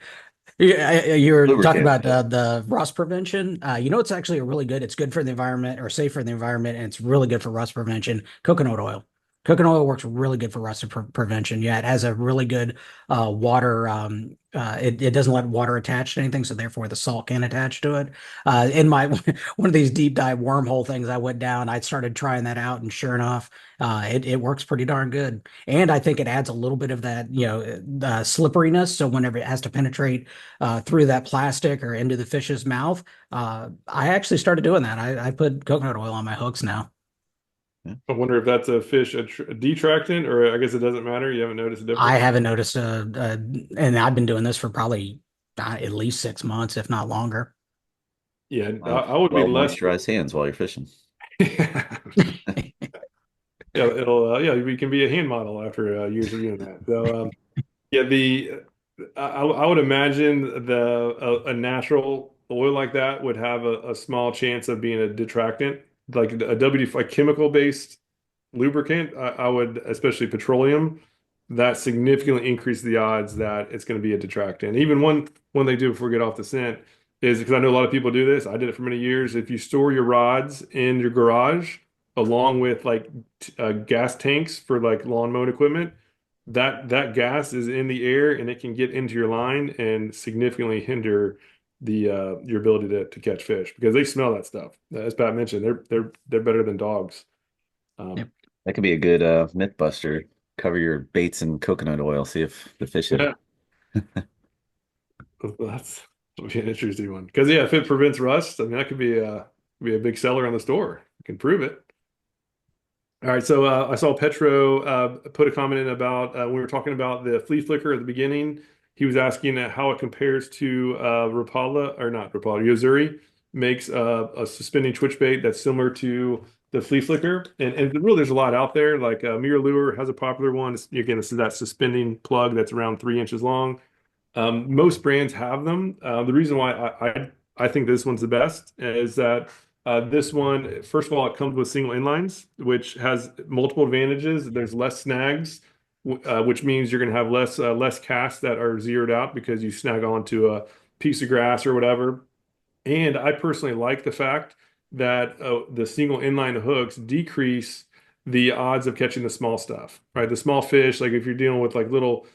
Yeah, you were talking Lubricant. about the rust prevention. It's actually a really good. It's good for the environment, or safe for the environment, and it's really good for rust prevention. Coconut oil. Coconut oil works really good for rust prevention. Yeah, it has a really good water. It doesn't let water attach to anything, so therefore the salt can attach to it. In my one of these deep dive wormhole things I went down, I started trying that out, and sure enough, it works pretty darn good. And I think it adds a little bit of that, slipperiness. So whenever it has to penetrate through that plastic or into the fish's mouth. I actually started doing that. I put coconut oil on my hooks now. Yeah. I wonder if that's a fish a detractant, or I guess it doesn't matter. You haven't noticed a I difference? haven't noticed, and I've been doing this for probably at least 6 months, if not longer. Yeah, Have I would be well less. moisturized hands while you're fishing. Yeah, yeah, we can be a hand model after years of doing that. So yeah, I would imagine a natural oil like that would have a small chance of being a detractant, like a a chemical based lubricant. I would, especially petroleum, that significantly increase the odds that it's going to be a detractant. Even one they do before we get off the scent is because I know a lot of people do this. I did it for many years. If you store your rods in your garage along with like gas tanks for like lawn mowing equipment, that gas is in the air and it can get into your line and significantly hinder the your ability to catch fish because they smell that stuff. As Pat mentioned, they're better than dogs. Um, Yep. That could be a good myth buster. Cover your baits in coconut oil, see if the fish hit yeah, that's that'll be an interesting one because yeah, if it prevents rust, I mean that could be a big seller on the store. You can prove it. All right, so I saw Petro put a comment in about when we were talking about the flea flicker at the beginning. He was asking how it compares to Rapala, or not Rapala, Yozuri makes a suspending twitch bait that's similar to the flea flicker. And really, there's a lot out there. Like Mirror Lure has a popular one. Again, this is that suspending plug that's around 3 inches long. Most brands have them. The reason why I think this one's the best is that this one, first of all, it comes with single inlines, which has multiple advantages. There's less snags, which means you're going to have less casts that are zeroed out because you snag onto a piece of grass or whatever. And I personally like the fact that the single inline hooks decrease the odds of catching the small stuff, right? The small fish, like if you're dealing with like little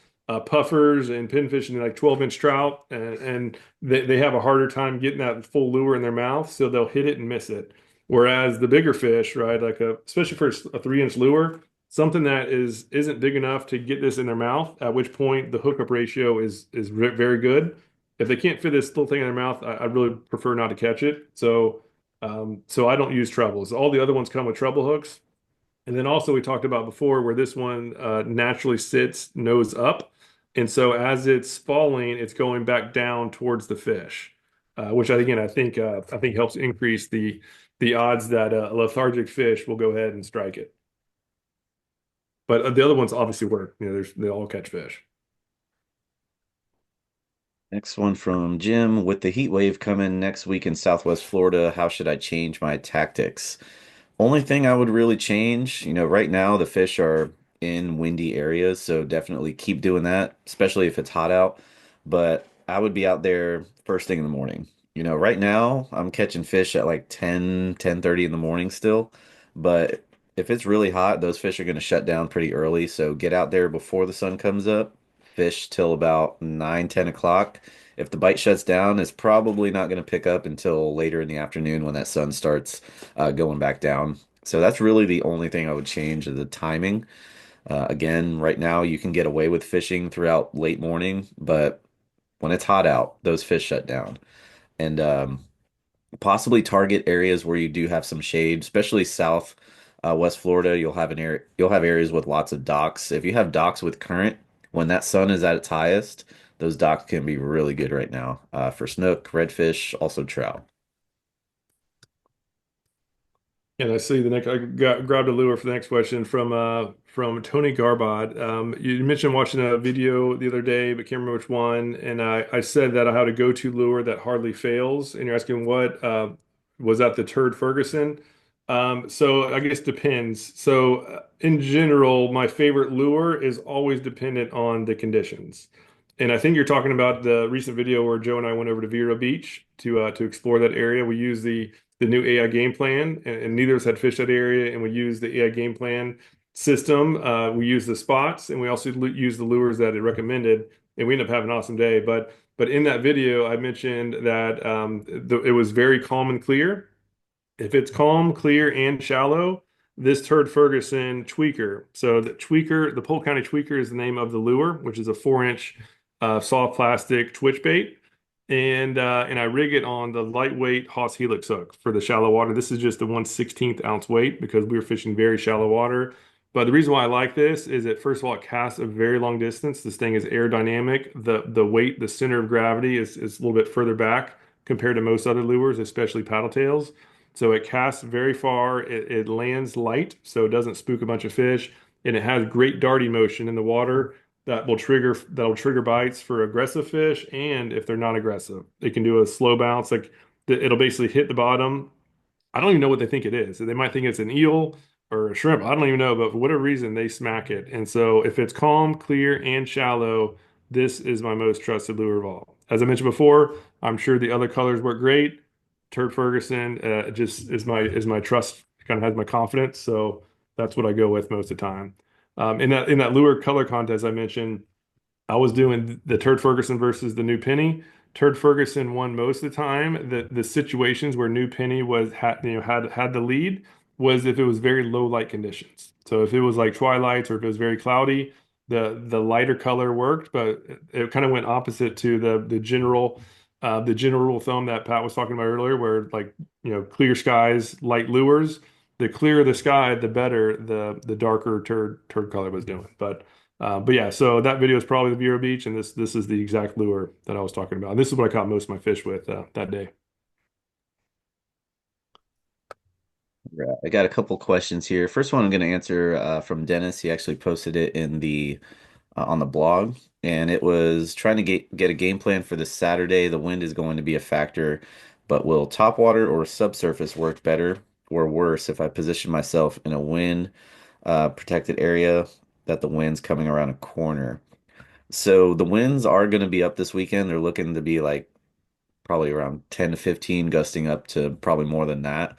puffers and pinfish and like 12-inch trout, and they have a harder time getting that full lure in their mouth, so they'll hit it and miss it. Whereas the bigger fish, right, like especially for a 3-inch lure, something that isn't big enough to get this in their mouth, at which point the hookup ratio is very good. If they can't fit this little thing in their mouth, I really prefer not to catch it. So So I don't use trebles. All the other ones come with treble hooks. And then also we talked about before where this one naturally sits nose up. And so as it's falling, it's going back down towards the fish, which again I think helps increase the odds that a lethargic fish will go ahead and strike it. But the other ones obviously work. They all catch fish. Next one from Jim. With the heat wave coming next week in Southwest Florida, how should I change my tactics? Only thing I would really change, right now the fish are in windy areas, so definitely keep doing that, especially if it's hot out. But I would be out there first thing in the morning. Right now I'm catching fish at like 10:30 in the morning still. But if it's really hot, those fish are going to shut down pretty early. So get out there before the sun comes up, fish till about 9, 10 o'clock. If the bite shuts down, it's probably not going to pick up until later in the afternoon when that sun starts going back down. So that's really the only thing I would change is the timing. Again, right now you can get away with fishing throughout late morning, but when it's hot out, those fish shut down. And possibly target areas where you do have some shade, especially south West Florida. You'll have areas with lots of docks. If you have docks with current, when that sun is at its highest, those docks can be really good right now for snook, redfish, also trout. And I see the next. Grabbed a lure for the next question from Tony Garbod. You mentioned watching a video the other day, but can't remember which one. And I said that I had a go-to lure that hardly fails. And you're asking what was that the Turd Ferguson? So I guess depends. So in general, my favorite lure is always dependent on the conditions. And I think you're talking about the recent video where Joe and I went over to Vero Beach to explore that area. We used the new AI game plan, and neither of us had fished that area, and we used the AI game plan system. We used the spots, and we also used the lures that it recommended, and we ended up having an awesome day. But in that video, I mentioned that it was very calm and clear. If it's calm, clear, and shallow, this Turd Ferguson tweaker. So the tweaker, the Polk County tweaker is the name of the lure, which is a 4-inch soft plastic twitch bait. And I rig it on the lightweight Haas Helix hook for the shallow water. This is just the 1/16th ounce weight because we were fishing very shallow water. But the reason why I like this is that first of all, it casts a very long distance. This thing is aerodynamic. The weight, the center of gravity is a little bit further back compared to most other lures, especially paddle tails. So it casts very far. It lands light, so it doesn't spook a bunch of fish, and it has great darty motion in the water that'll trigger bites for aggressive fish and if they're not aggressive. It can do a slow bounce, like it'll basically hit the bottom. I don't even know what they think it is. They might think it's an eel or a shrimp. I don't even know, but for whatever reason, they smack it. And so if it's calm, clear, and shallow, this is my most trusted lure of all. As I mentioned before, I'm sure the other colors work great. Turd Ferguson just is my trust, kind of has my confidence. So that's what I go with most of the time. In that lure color contest I mentioned, I was doing the Turd Ferguson versus the New Penny. Turd Ferguson won most of the time. The situations where New Penny had the lead was if it was very low light conditions. So if it was like twilights or if it was very cloudy, the lighter color worked, but it kind of went opposite to the general rule of thumb that Pat was talking about earlier, where like clear skies, light lures. The clearer the sky, the better the darker turd color was doing. But yeah, so that video is probably the Vero Beach, and this is the exact lure that I was talking about. And this is what I caught most of my fish with that day. Right. I got a couple questions here. First one I'm going to answer from Dennis. He actually posted it in the on the blog, and it was trying to get a game plan for this Saturday. The wind is going to be a factor, but will topwater or subsurface work better or worse if I position myself in a wind protected area that the wind's coming around a corner? So the winds are going to be up this weekend. They're looking to be like probably around 10 to 15, gusting up to probably more than that.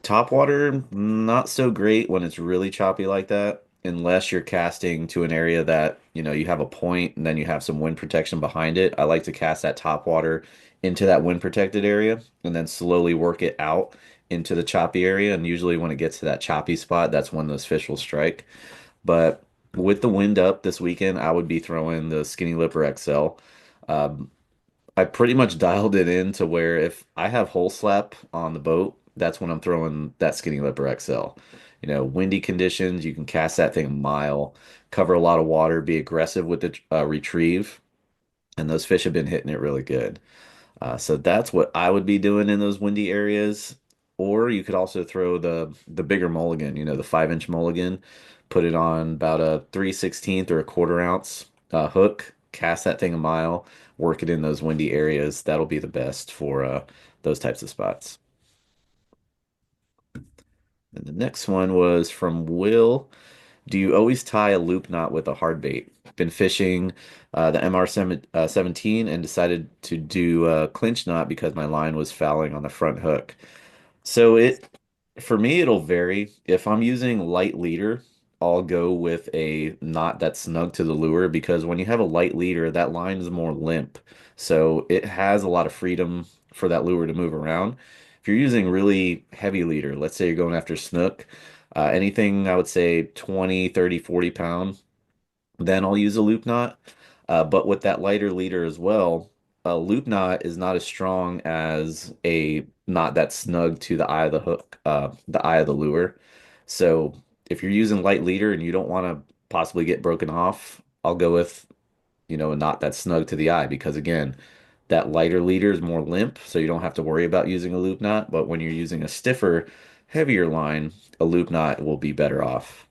Top water, not so great when it's really choppy like that, unless you're casting to an area that, you have a point and then you have some wind protection behind it. I like to cast that top water into that wind protected area and then slowly work it out into the choppy area. And usually when it gets to that choppy spot, that's when those fish will strike. But with the wind up this weekend, I would be throwing the Skinny Lipper XL. I pretty much dialed it in to where if I have hole slap on the boat, that's when I'm throwing that skinny lipper XL. Windy conditions, you can cast that thing a mile, cover a lot of water, be aggressive with the retrieve, and those fish have been hitting it really good. So that's what I would be doing in those windy areas. Or you could also throw the bigger mulligan, the 5-inch mulligan, put it on about a 3/16 or a quarter ounce hook, cast that thing a mile, work it in those windy areas. That'll be the best for those types of spots. And the next one was from Will. Do you always tie a loop knot with a hard bait? Been fishing the MR17 and decided to do a clinch knot because my line was fouling on the front hook. So for me, it'll vary. If I'm using light leader, I'll go with a knot that's snug to the lure because when you have a light leader, that line is more limp. So it has a lot of freedom for that lure to move around. If you're using really heavy leader, let's say you're going after snook, anything I would say 20, 30, 40 pound, then I'll use a loop knot. But with that lighter leader as well, a loop knot is not as strong as a knot that's snug to the eye of the hook, the eye of the lure. So if you're using light leader and you don't want to possibly get broken off, I'll go with, a knot that's snug to the eye because again, that lighter leader is more limp, so you don't have to worry about using a loop knot. But when you're using a stiffer, heavier line, a loop knot will be better off.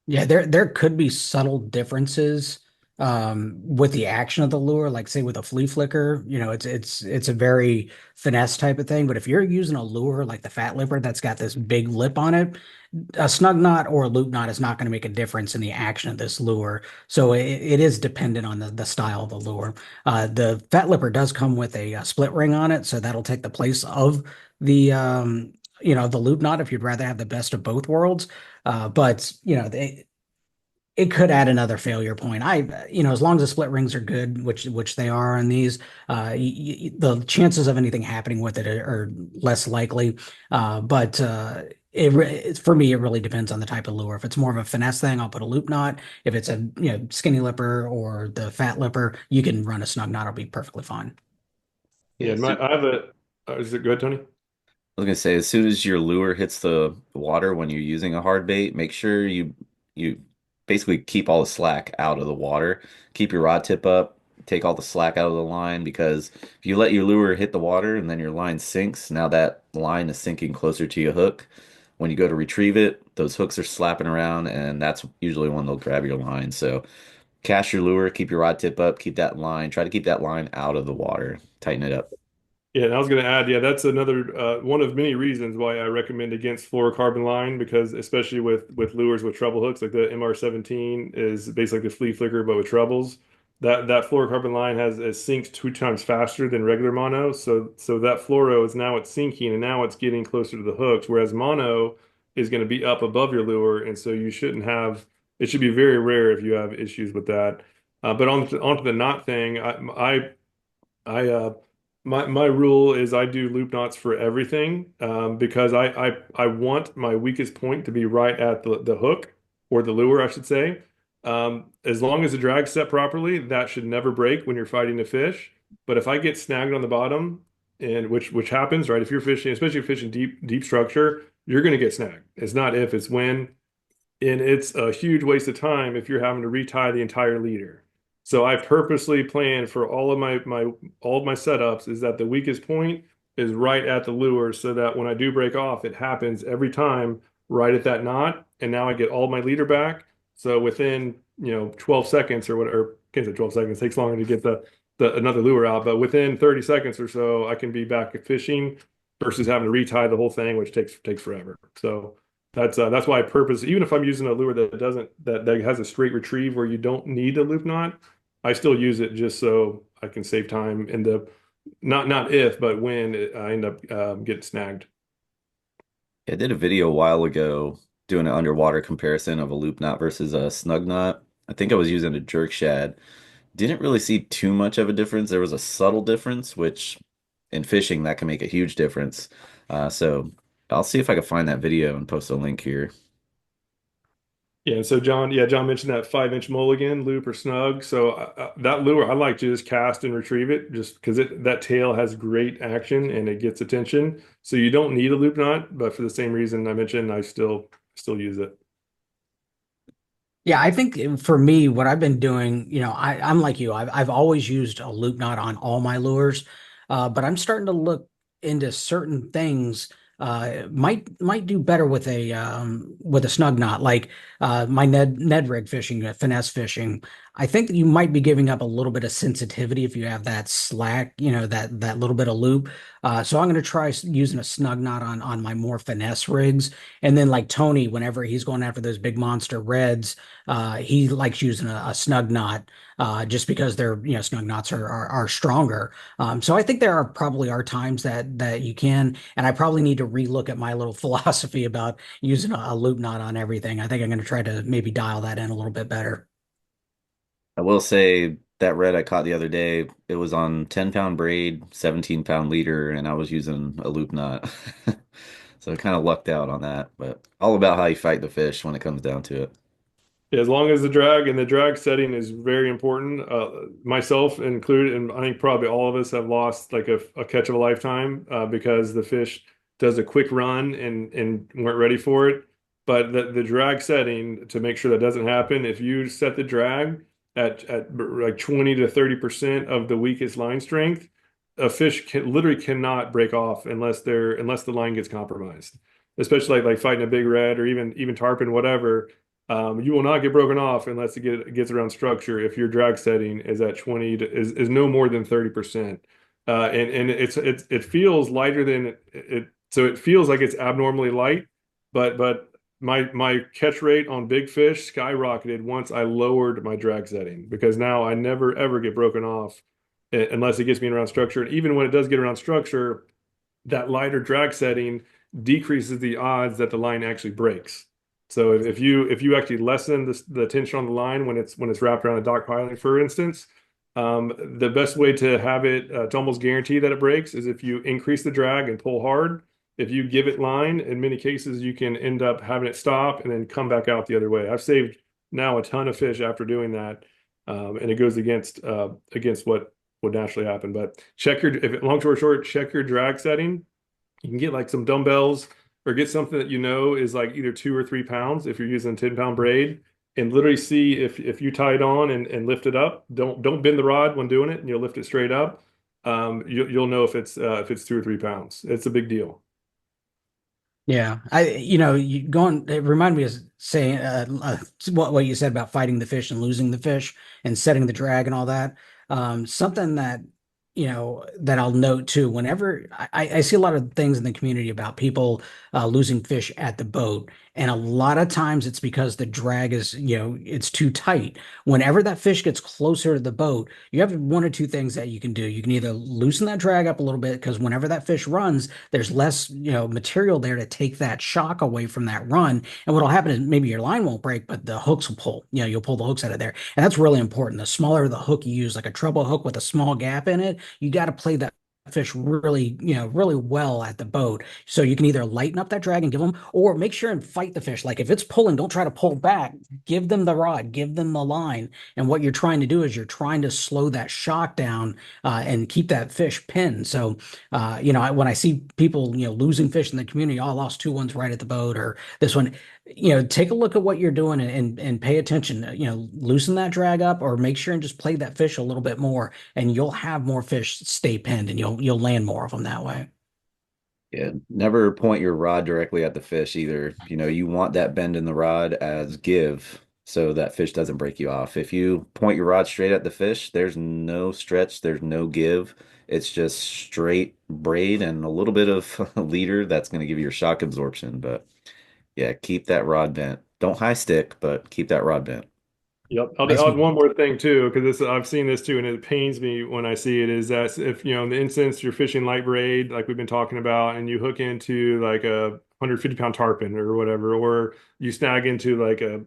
Yeah, there could be subtle differences with the action of the lure. Like say with a flea flicker, it's a very finesse type of thing. But if you're using a lure like the fat lipper that's got this big lip on it, a snug knot or a loop knot is not going to make a difference in the action of this lure. So it is dependent on the style of the lure. The fat lipper does come with a, split ring on it, so that'll take the place of the the loop knot if you'd rather have the best of both worlds. But it could add another failure point. As long as the split rings are good, which they are on these, the chances of anything happening with it are less likely. But for me, it really depends on the type of lure. If it's more of a finesse thing, I'll put a loop knot. If it's a skinny lipper or the fat lipper, you can run a snug knot. It'll be perfectly fine. Yeah, Yeah, so I have a. Is it good, Tony? I was gonna say, as soon as your lure hits the water when you're using a hard bait, make sure you basically keep all the slack out of the water. Keep your rod tip up, take all the slack out of the line because if you let your lure hit the water and then your line sinks, now that line is sinking closer to your hook. When you go to retrieve it, those hooks are slapping around, and that's usually when they'll grab your line. So cast your lure, keep your rod tip up, keep that line, try to keep that line out of the water, tighten it up. Yeah, and I was going to add, yeah, that's another one of many reasons why I recommend against fluorocarbon line because especially with lures with treble hooks, like the MR17 is basically the flea flicker but with trebles. That fluorocarbon line has sinks 2 times faster than regular mono, so that fluoro is now it's sinking and now it's getting closer to the hooks, whereas mono is going to be up above your lure, and so you shouldn't have. It should be very rare if you have issues with that. But onto the knot thing, I my rule is I do loop knots for everything because I want my weakest point to be right at the hook or the lure, I should say. As long as the drag's set properly, that should never break when you're fighting a fish. But if I get snagged on the bottom, and which happens, right? If you're fishing, especially if you're fishing deep structure, you're going to get snagged. It's not if, it's when. And it's a huge waste of time if you're having to retie the entire leader. So I purposely planned for all of my setups is that the weakest point is right at the lure so that when I do break off, it happens every time right at that knot. And now I get all my leader back. So within, 12 seconds or whatever, can't say 12 seconds, it takes longer to get the another lure out, but within 30 seconds or so, I can be back fishing versus having to retie the whole thing, which takes forever. So that's why I purpose, even if I'm using a lure that doesn't that has a straight retrieve where you don't need a loop knot, I still use it just so I can save time in the not if, but when I end up getting snagged. I did a video a while ago doing an underwater comparison of a loop knot versus a snug knot. I think I was using a jerk shad. Didn't really see too much of a difference. There was a subtle difference, which in fishing that can make a huge difference. So I'll see if I can find that video and post a link here. Yeah, so John mentioned that 5 inch mulligan loop or snug. So that lure, I like to just cast and retrieve it, just because that tail has great action and it gets attention. So you don't need a loop knot, but for the same reason I mentioned, I still use it. Yeah, I think for me, what I've been doing, I'm like you. I've always used a loop knot on all my lures, but I'm starting to look into certain things. Might do better with a snug knot, like my Ned rig fishing, finesse fishing. I think that you might be giving up a little bit of sensitivity if you have that slack, that little bit of loop. So I'm going to try using a snug knot on my more finesse rigs, and then like Tony, whenever he's going after those big monster reds. He likes using a snug knot just because snug knots are stronger. So I think there are probably are times that you can, and I probably need to relook at my little philosophy about using a loop knot on everything. I think I'm going to try to maybe dial that in a little bit better. I will say that red I caught the other day, it was on 10-pound braid, 17-pound leader, and I was using a loop knot. So I kind of lucked out on that, but all about how you fight the fish when it comes down to it. Yeah, as long as the drag setting is very important, myself included, and I think probably all of us have lost like a catch of a lifetime because the fish does a quick run and weren't ready for it. But the drag setting to make sure that doesn't happen, if you set the drag at like 20 to 30% of the weakest line strength, a fish literally cannot break off unless the line gets compromised. Especially like fighting a big red or even tarpon, whatever. You will not get broken off unless gets around structure if your drag setting is at 20 is no more than 30%. And it feels lighter than so it feels like it's abnormally light, but my catch rate on big fish skyrocketed once I lowered my drag setting because now I never ever get broken off unless it gets me around structure. And even when it does get around structure, that lighter drag setting decreases the odds that the line actually breaks. So if you actually lessen the tension on the line when it's wrapped around a dock piling, for instance, the best way to have it to almost guarantee that it breaks is if you increase the drag and pull hard. If you give it line, in many cases you can end up having it stop and then come back out the other way. I've saved now a ton of fish after doing that, and it goes against what would naturally happen. But long story short, check your drag setting. You can get like some dumbbells or get something that you know is like either 2 or 3 pounds if you're using a 10-pound braid, and literally see if you tie it on and lift it up. Don't bend the rod when doing it, and you'll lift it straight up. You'll know if it's 2 or 3 pounds. It's a big deal. Yeah, you going. It reminded me of saying what you said about fighting the fish and losing the fish and setting the drag and all that. Something that that I'll note too. Whenever I see a lot of things in the community about people losing fish at the boat, and a lot of times it's because the drag is it's too tight. Whenever that fish gets closer to the boat, you have one or two things that you can do. You can either loosen that drag up a little bit because whenever that fish runs there's less, material there to take that shock away from that run. And what'll happen is maybe your line won't break, but the hooks will pull. You'll pull the hooks out of there. And that's really important. The smaller the hook you use, like a treble hook with a small gap in it, you got to play that fish really, really well at the boat. So you can either lighten up that drag and give them, or make sure and fight the fish. Like if it's pulling, don't try to pull back. Give them the rod, give them the line. And what you're trying to do is you're trying to slow that shock down and keep that fish pinned. So when I see people, losing fish in the community, oh, I lost two ones right at the boat, or this one, take a look at what you're doing and pay attention. Loosen that drag up, or make sure and just play that fish a little bit more, and you'll have more fish stay pinned, and you'll land more of them that way. Yeah, never point your rod directly at the fish either. You want that bend in the rod as give so that fish doesn't break you off. If you point your rod straight at the fish, there's no stretch, there's no give. It's just straight braid and a little bit of leader that's going to give you your shock absorption. But yeah, keep that rod bent. Don't high stick, but keep that rod bent. Yep. Nice. I'll add one more thing too, because this I've seen this too, and it pains me when I see it. Is that if in the instance you're fishing light braid, like we've been talking about, and you hook into like a 150-pound tarpon or whatever, or you snag into like a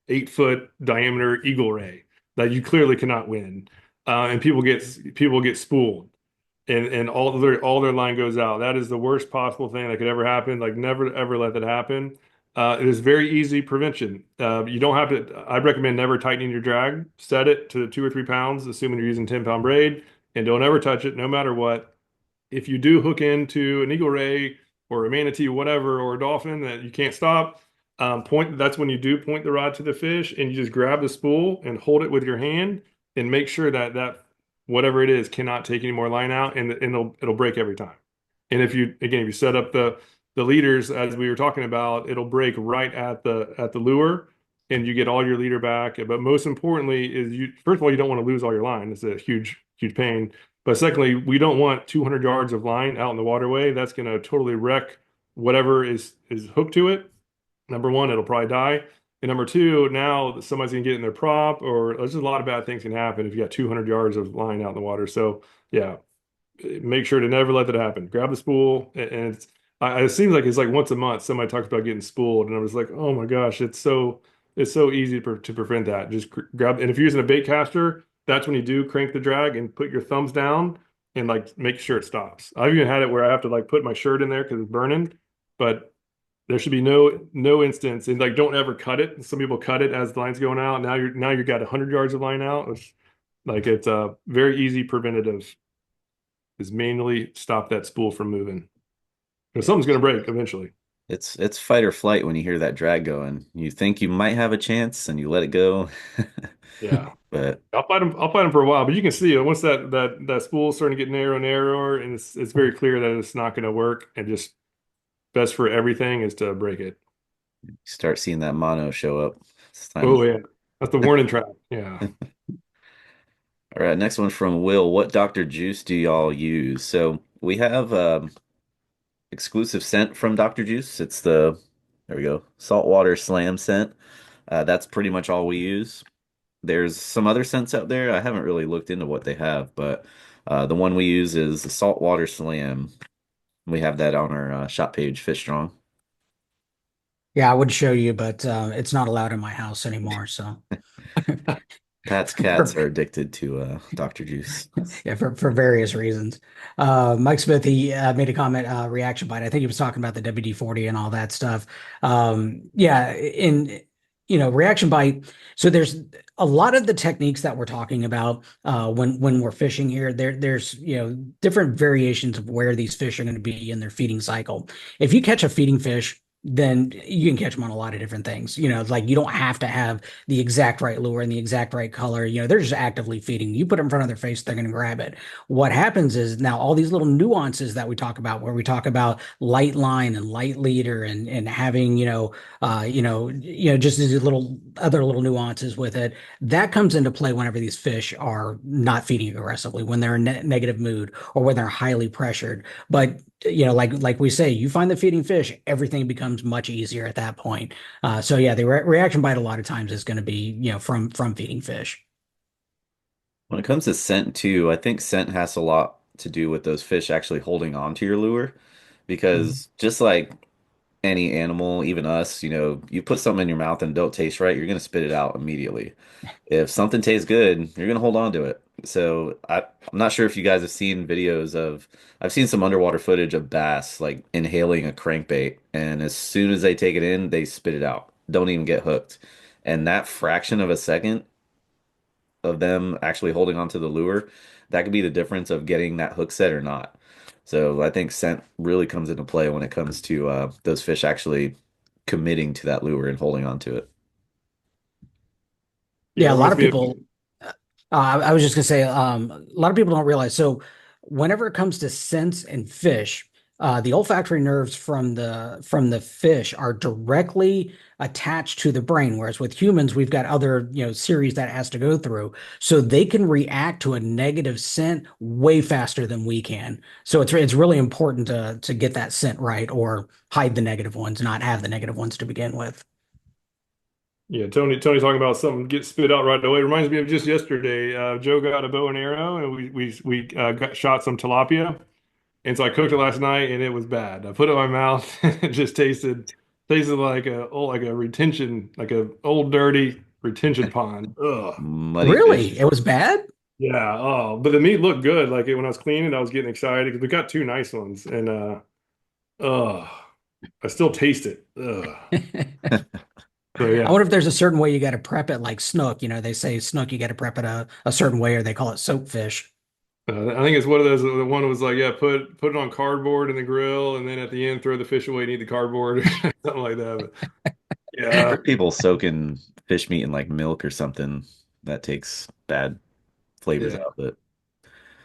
8 foot diameter eagle ray that you clearly cannot win, and people get spooled, and all their line goes out. That is the worst possible thing that could ever happen. Like never ever let that happen. It is very easy prevention. You don't have to, I recommend never tightening your drag. Set it to 2 or 3 pounds, assuming you're using 10-pound braid, and don't ever touch it, no matter what. If you do hook into an eagle ray or a manatee, whatever, or a dolphin that you can't stop, that's when you do point the rod to the fish and you just grab the spool and hold it with your hand and make sure that whatever it is cannot take any more line out and it'll break every time. And if you set up the leaders as we were talking about, it'll break right at the lure and you get all your leader back. But most importantly is you first of all, you don't want to lose all your line. It's a huge pain. But secondly, we don't want 200 yards of line out in the waterway. That's going to totally wreck whatever is hooked to it. Number one, it'll probably die. And number two, now somebody's going to get in their prop, or there's just a lot of bad things can happen if you got 200 yards of line out in the water. So, yeah, make sure to never let that happen. Grab the spool, and it seems like it's like once a month somebody talks about getting spooled, and I was like, oh my gosh, it's so easy to prevent that. Just grab, and if you're using a bait caster, that's when you do crank the drag and put your thumbs down and like make sure it stops. I've even had it where I have to like put my shirt in there because it's burning, but there should be no instance, and like don't ever cut it. Some people cut it as the line's going out. Now you got 100 yards of line out. It's a very easy preventative is manually stop that spool from moving. Because something's going to break eventually. It's fight or flight when you hear that drag going. You think you might have a chance and you let it go. Yeah. But I'll fight them for a while, but you can see it once that spool's starting to get narrower, and it's very clear that it's not going to work. And just best for everything is to break it. you start seeing that mono show up. It's time. Oh yeah, that's the warning trap. Yeah. All right, next one from Will. What Dr. Juice do y'all use? So we have exclusive scent from Dr. Juice. It's there we go, Saltwater Slam scent. That's pretty much all we use. There's some other scents out there. I haven't really looked into what they have, but the one we use is the Saltwater Slam. We have that on our shop page, Fish Strong. Yeah, I would show you, but it's not allowed in my house anymore. So Pat's cats are addicted to Dr. Juice. yeah, for various reasons. Mike Smith, he made a comment, reaction bite. I think he was talking about the WD-40 and all that stuff. Yeah, in reaction bite. So there's a lot of the techniques that we're talking about when we're fishing here. There's different variations of where these fish are going to be in their feeding cycle. If you catch a feeding fish, then you can catch them on a lot of different things. Like you don't have to have the exact right lure and the exact right color. They're just actively feeding. You put it in front of their face, they're going to grab it. What happens is now all these little nuances that we talk about, where we talk about light line and light leader and having, just these other little nuances with it, that comes into play whenever these fish are not feeding aggressively, when they're in negative mood or when they're highly pressured. But like we say, you find the feeding fish, everything becomes much easier at that point. So yeah, the reaction bite a lot of times is going to be, from feeding fish. When it comes to scent too, I think scent has a lot to do with those fish actually holding on to your lure. Mhm. Because just like any animal, even us, you put something in your mouth and don't taste right, you're gonna spit it out immediately. If something tastes good, you're gonna hold on to it. So I'm not sure if you guys have seen videos of I've seen some underwater footage of bass like inhaling a crankbait, and as soon as they take it in, they spit it out. Don't even get hooked. And that fraction of a second of them actually holding onto the lure, that could be the difference of getting that hook set or not. So I think scent really comes into play when it comes to those fish actually committing to that lure and holding on to it. Yeah, it Yeah, a lot reminds of me of people. I was just gonna say, a lot of people don't realize. So, whenever it comes to scents and fish, the olfactory nerves from the fish are directly attached to the brain. Whereas with humans, we've got other series that it has to go through, so they can react to a negative scent way faster than we can. So it's really important to get that scent right, or hide the negative ones, not have the negative ones to begin with. yeah, Tony talking about something get spit out right away. Reminds me of just yesterday. Joe got a bow and arrow, and we got shot some tilapia. And so I cooked it last night, and it was bad. I put it in my mouth, and it just tasted like a retention, like a old dirty retention pond. Ugh. Muddy Really, fish. it was bad. Yeah. Oh, but the meat looked good. Like when I was cleaning, I was getting excited because we got two nice ones, and ugh. I still taste it. Ugh. So I yeah, wonder if there's a certain way you got to prep it like snook. You know, they say snook you got to prep it a certain way, or they call it soapfish. I think it's one of those. The one was like, yeah, put it on cardboard in the grill, and then at the end throw the fish away and eat the cardboard or something like that. But I've yeah, heard people soaking fish meat in like milk or something that takes bad flavors yeah. out, but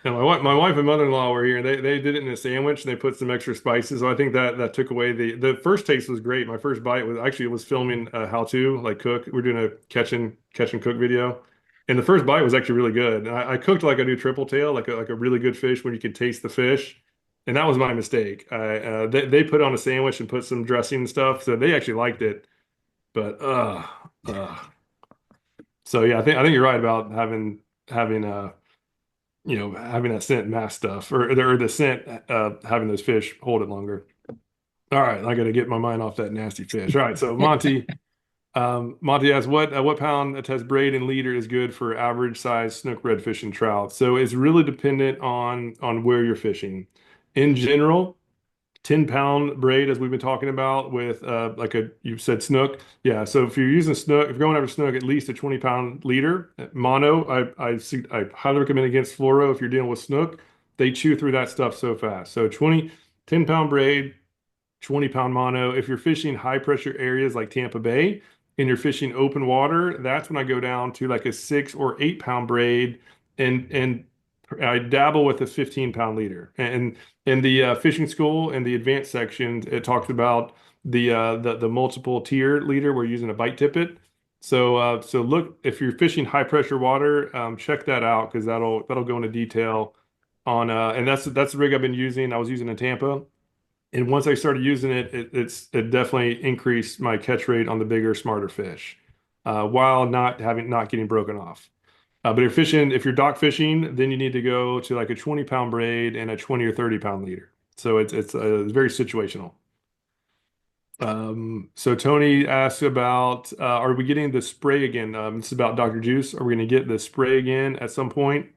And my wife and mother-in-law were here. They did it in a sandwich. And they put some extra spices. So I think that took away the first taste was great. My first bite was actually it was filming how to like cook. We're doing a catch and cook video, and the first bite was actually really good. And I cooked like I do triple tail, like a really good fish when you can taste the fish. And that was my mistake. They put it on a sandwich and put some dressing and stuff, so they actually liked it. But uh. So yeah, I think you're right about having that scent mask stuff or the scent having those fish hold it longer. All right, I got to get my mind off that nasty fish. All right, so Monty asks what pound test braid and leader is good for average size snook, redfish, and trout. So it's really dependent on where you're fishing. In general, 10-pound braid, as we've been talking about with like you said snook. Yeah, so if you're using snook, if you're going after snook, at least a 20-pound leader. Mono, I highly recommend against fluoro if you're dealing with snook. They chew through that stuff so fast. So 10-pound braid, 20-pound mono. If you're fishing high pressure areas like Tampa Bay and you're fishing open water, that's when I go down to like a 6 or 8-pound braid and I dabble with a 15-pound leader. And in the fishing school in the advanced section, it talks about the multiple tier leader. We're using a bite tippet. So look if you're fishing high pressure water, check that out because that'll go into detail on and that's the rig I've been using. I was using in Tampa. And once I started using it, it definitely increased my catch rate on the bigger, smarter fish, while not getting broken off. But if you're dock fishing, then you need to go to like a 20-pound braid and a 20 or 30-pound leader. So it's very situational. So Tony asks about are we getting the spray again? This is about Dr. Juice. Are we going to get the spray again at some point?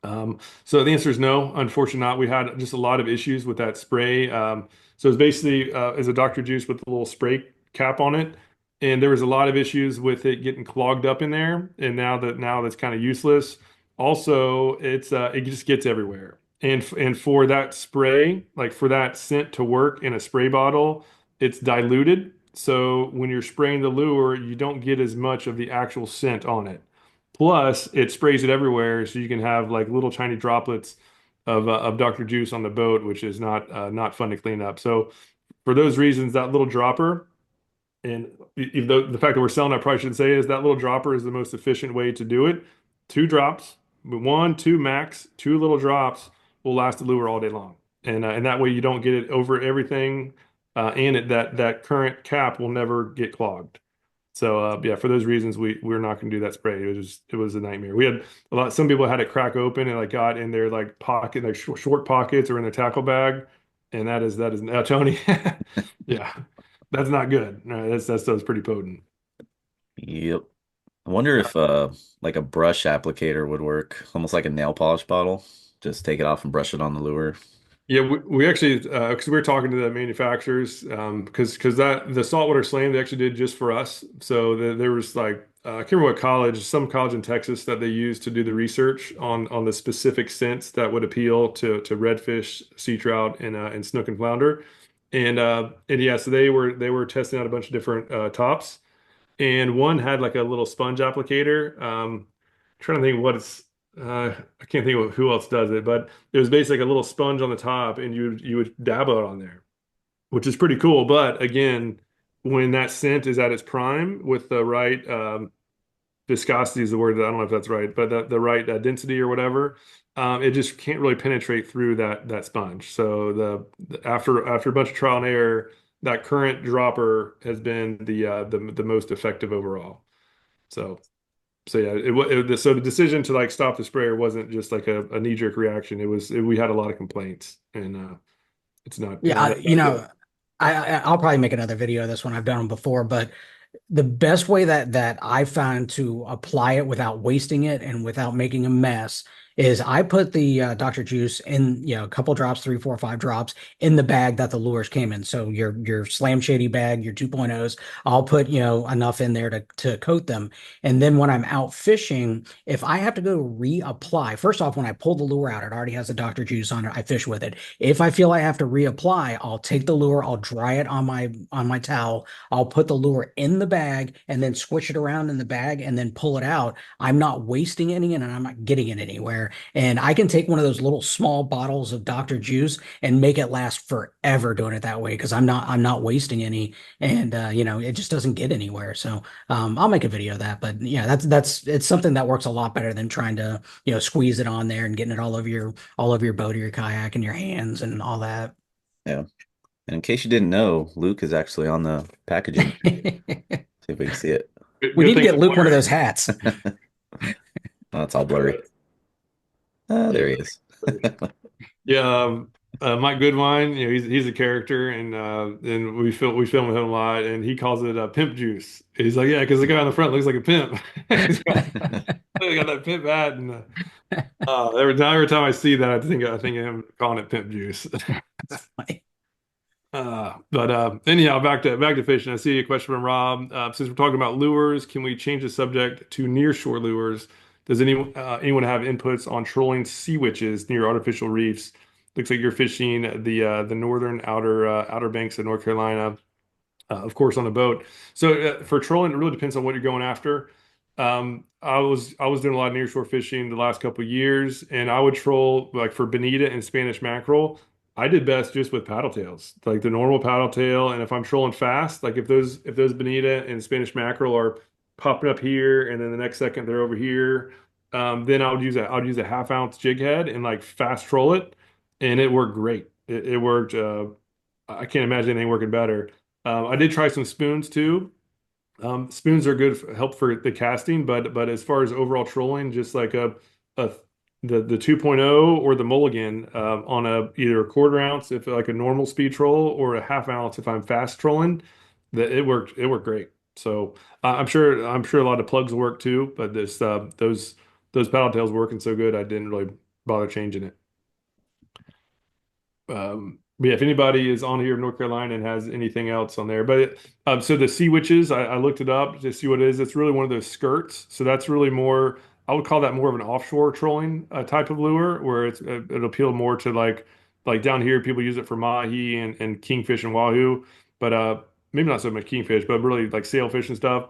So the answer is no. Unfortunately, not. We had just a lot of issues with that spray. So it's basically is a Dr. Juice with a little spray cap on it, and there was a lot of issues with it getting clogged up in there. And now that's kind of useless. Also, it just gets everywhere. And for that spray, like for that scent to work in a spray bottle, it's diluted. So when you're spraying the lure, you don't get as much of the actual scent on it. Plus, it sprays it everywhere, so you can have like little tiny droplets of Dr. Juice on the boat, which is not fun to clean up. So, for those reasons, that little dropper, and even though the fact that we're selling, I probably should say is that little dropper is the most efficient way to do it. Two drops, one, two max, two little drops will last the lure all day long, and that way you don't get it over everything, and that current cap will never get clogged. So yeah, for those reasons, we're not going to do that spray. It was a nightmare. We had a lot. Some people had it crack open and like got in their like pocket, like short pockets or in their tackle bag, and that is Tony. Yeah, that's not good. No, that's pretty potent. yep. I wonder if like a brush applicator would work, almost like a nail polish bottle. Just take it off and brush it on the lure. Yeah, we actually because we were talking to the manufacturers because that the saltwater slam they actually did just for us. So there was like I can't remember what college, some college in Texas that they used to do the research on the specific scents that would appeal to redfish, sea trout, and snook and flounder. And yeah, so they were testing out a bunch of different tops, and one had like a little sponge applicator. Trying to think what it's. I can't think of who else does it, but it was basically like a little sponge on the top, and you would dabble it on there, which is pretty cool. But again, when that scent is at its prime with the right viscosity is the word that I don't know if that's right, but the right density or whatever, it just can't really penetrate through that sponge. So after a bunch of trial and error, that current dropper has been the most effective overall. So so yeah, so the decision to like stop the sprayer wasn't just like a knee-jerk reaction. We had a lot of complaints, and it's not Yeah, not good. I'll probably make another video of this one. I've done them before, but the best way that I found to apply it without wasting it and without making a mess is I put the Dr. Juice in, a couple drops, 3, 4, 5 drops in the bag that the lures came in. So your Slam Shady bag, your 2.0s, I'll put, enough in there to coat them. And then when I'm out fishing, if I have to go reapply, first off, when I pull the lure out, it already has the Dr. Juice on it. I fish with it. If I feel I have to reapply, I'll take the lure, I'll dry it on my towel, I'll put the lure in the bag and then squish it around in the bag and then pull it out. I'm not wasting any and I'm not getting it anywhere. And I can take one of those little small bottles of Dr. Juice and make it last forever doing it that way because I'm not wasting any and it just doesn't get anywhere. So I'll make a video of that. But yeah, that's it's something that works a lot better than trying to, squeeze it on there and getting it all over your boat or your kayak and your hands and all that. Yeah. And in case you didn't know, Luke is actually on the packaging. See if we can see it. We Good need to thing get it's Luke one of those blurry. hats. Oh, it's all blurry. Ah, Yeah. there he is. Yeah, Mike Goodwine, he's a character, and we film with him a lot, and he calls it pimp juice. He's like, yeah, because the guy on the front looks like a pimp. He's got that pimp hat, and every time I see that, I think of him calling it pimp juice. But anyhow, back to fishing. I see a question from Rob. Since we're talking about lures, can we change the subject to nearshore lures? Does anyone have inputs on trolling sea witches near artificial reefs? Looks like you're fishing the northern outer banks of North Carolina, of course, on a boat. So for trolling, it really depends on what you're going after. I was doing a lot of nearshore fishing the last couple of years, and I would troll like for bonita and Spanish mackerel. I did best just with paddle tails, like the normal paddle tail. And if I'm trolling fast, like if those bonita and Spanish mackerel are popping up here, and then the next second they're over here, then I would use a half ounce jig head and like fast troll it, and it worked great. It worked. I can't imagine anything working better. I did try some spoons too. Spoons are good help for the casting, but as far as overall trolling, just like a the 2.0 or the mulligan on either a quarter ounce if like a normal speed troll or a half ounce if I'm fast trolling, that it worked great. So I'm sure a lot of plugs work too, but those paddle tails working so good I didn't really bother changing it. But yeah, if anybody is on here in North Carolina and has anything else on there, so the sea witches, I looked it up to see what it is. It's really one of those skirts. So that's really more, I would call that more of an offshore trolling type of lure, where it'll appeal more to like down here, people use it for mahi and kingfish and wahoo, but maybe not so much kingfish, but really like sailfish and stuff.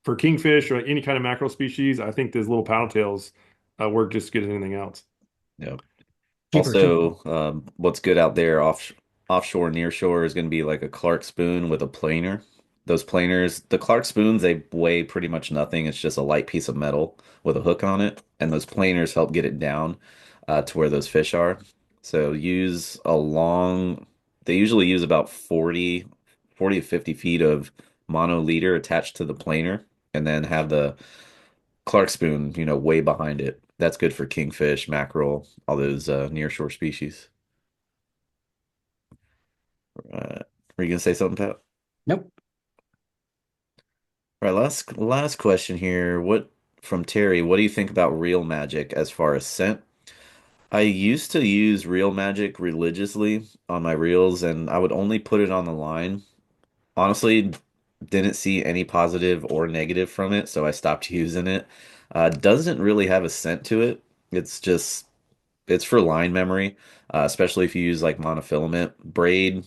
For kingfish or any kind of mackerel species, I think those little paddle tails work just as good as anything else. Yeah. Cheaper too. Also, what's good out there offshore, nearshore is going to be like a Clark spoon with a planer. Those planers, the Clark spoons, they weigh pretty much nothing. It's just a light piece of metal with a hook on it, and those planers help get it down to where those fish are. So use a long, they usually use about 40 to 50 feet of mono leader attached to the planer, and then have the Clark spoon, way behind it. That's good for kingfish, mackerel, all those nearshore species. Were you gonna say something, Pat? Nope. All right, last question here. What from Terry? What do you think about real magic as far as scent? I used to use real magic religiously on my reels, and I would only put it on the line. Honestly, didn't see any positive or negative from it, so I stopped using it. Doesn't really have a scent to it. It's just it's for line memory, especially if you use like monofilament. Braid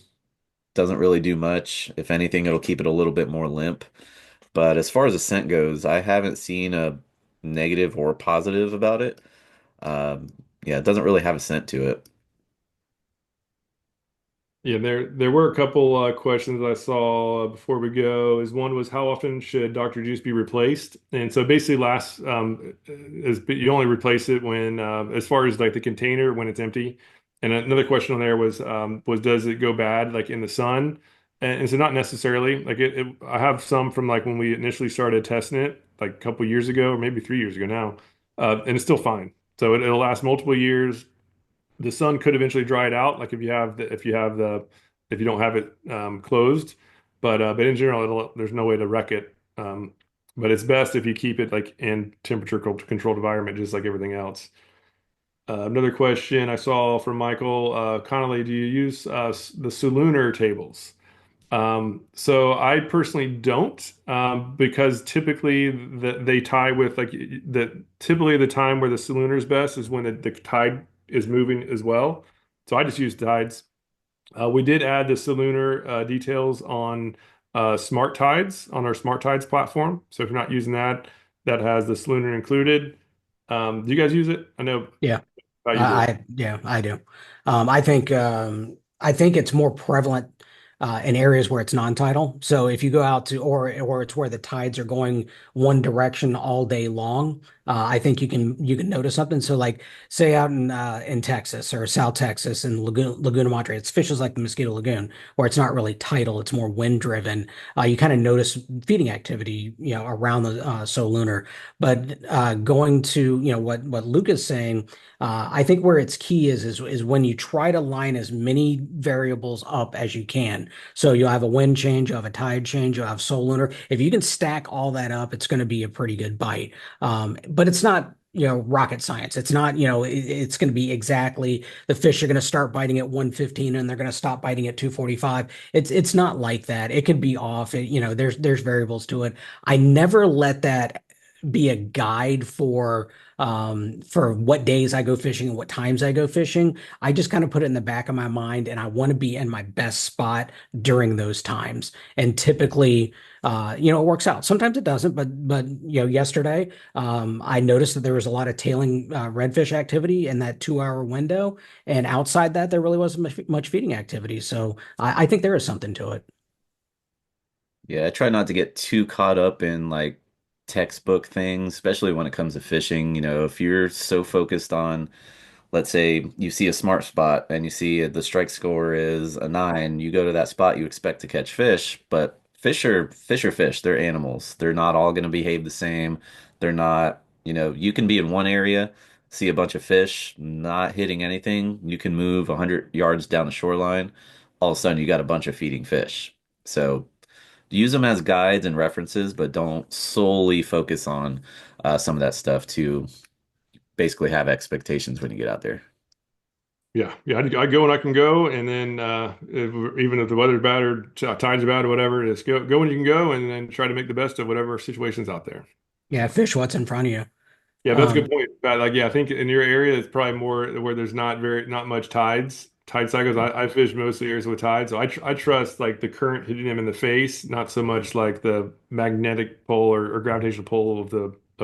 doesn't really do much. If anything, it'll keep it a little bit more limp. But as far as the scent goes, I haven't seen a negative or positive about it. Um, yeah, it doesn't really have a scent to it. Yeah, there were a couple questions I saw before we go. One was how often should Dr. Juice be replaced? And so basically, you only replace it when, as far as like the container when it's empty. And another question on there was does it go bad like in the sun? And so not necessarily. Like I have some from like when we initially started testing it like a couple years ago, or maybe 3 years ago now, and it's still fine. So it'll last multiple years. The sun could eventually dry it out, like if you don't have it closed, but in general, there's no way to wreck it. But it's best if you keep it like in temperature controlled environment, just like everything else. Another question I saw from Michael Connolly, do you use the Solunar tables? So I personally don't, because typically they tie with like typically the time where the Solunar is best is when the tide is moving as well. So I just use tides. We did add the Solunar details on Smart Tides on our Smart Tides platform. So if you're not using that, that has the Solunar included. Do you guys use it? I know Yeah. I use it. Yeah, I do. I think it's more prevalent in areas where it's non-tidal. So if you go out to or it's where the tides are going one direction all day long, I think you can notice something. So like say out in Texas or South Texas and Laguna Madre, it's fishes like the Mosquito Lagoon where it's not really tidal, it's more wind driven. You kind of notice feeding activity, around the Lunar. But going to what Luke is saying. I think where it's key is when you try to line as many variables up as you can. So you'll have a wind change, you'll have a tide change, you'll have solar lunar. If you can stack all that up, it's going to be a pretty good bite. But it's not, rocket science. It's not, it's going to be exactly the fish are going to start biting at 115 and they're going to stop biting at 245. It's not like that. It could be off. There's variables to it. I never let that be a guide for what days I go fishing and what times I go fishing. I just kind of put it in the back of my mind and I want to be in my best spot during those times. And typically, it works out. Sometimes it doesn't, but yesterday, I noticed that there was a lot of tailing redfish activity in that 2 hour window. And outside that, there really wasn't much feeding activity. So I think there is something to it. Yeah, I try not to get too caught up in like textbook things, especially when it comes to fishing. If you're so focused on, let's say you see a smart spot and you see the strike score is a 9, you go to that spot, you expect to catch fish, but fish are fish. They're animals. They're not all going to behave the same. They're not, you can be in one area, see a bunch of fish, not hitting anything. You can move 100 yards down the shoreline. All of a sudden, you got a bunch of feeding fish. So use them as guides and references, but don't solely focus on some of that stuff to basically have expectations when you get out there. Yeah, yeah. I go when I can go, and then even if the weather's bad or tide's bad or whatever, just go when you can go, and then try to make the best of whatever situation's out there. Yeah, fish what's in front of you. Yeah, but that's a good Um, point. But like, yeah, I think in your area it's probably more where there's not much tide cycles. I fish mostly areas with tides, so I trust like the current hitting them in the face, not so much like the magnetic pole or gravitational pull of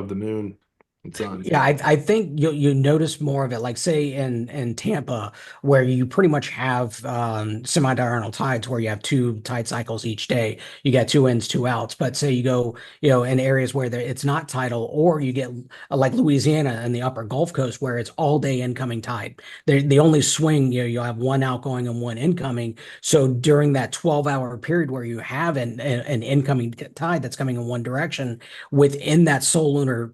the moon and sun. Yeah, I think you notice more of it, like say in Tampa, where you pretty much have semi-diurnal tides, where you have two tide cycles each day. You got two ins, two outs. But say you go, in areas where it's not tidal, or you get like Louisiana and the Upper Gulf Coast, where it's all day incoming tide. They only swing, you'll have one outgoing and one incoming. So during that 12-hour period where you have an incoming tide that's coming in one direction within that solar lunar,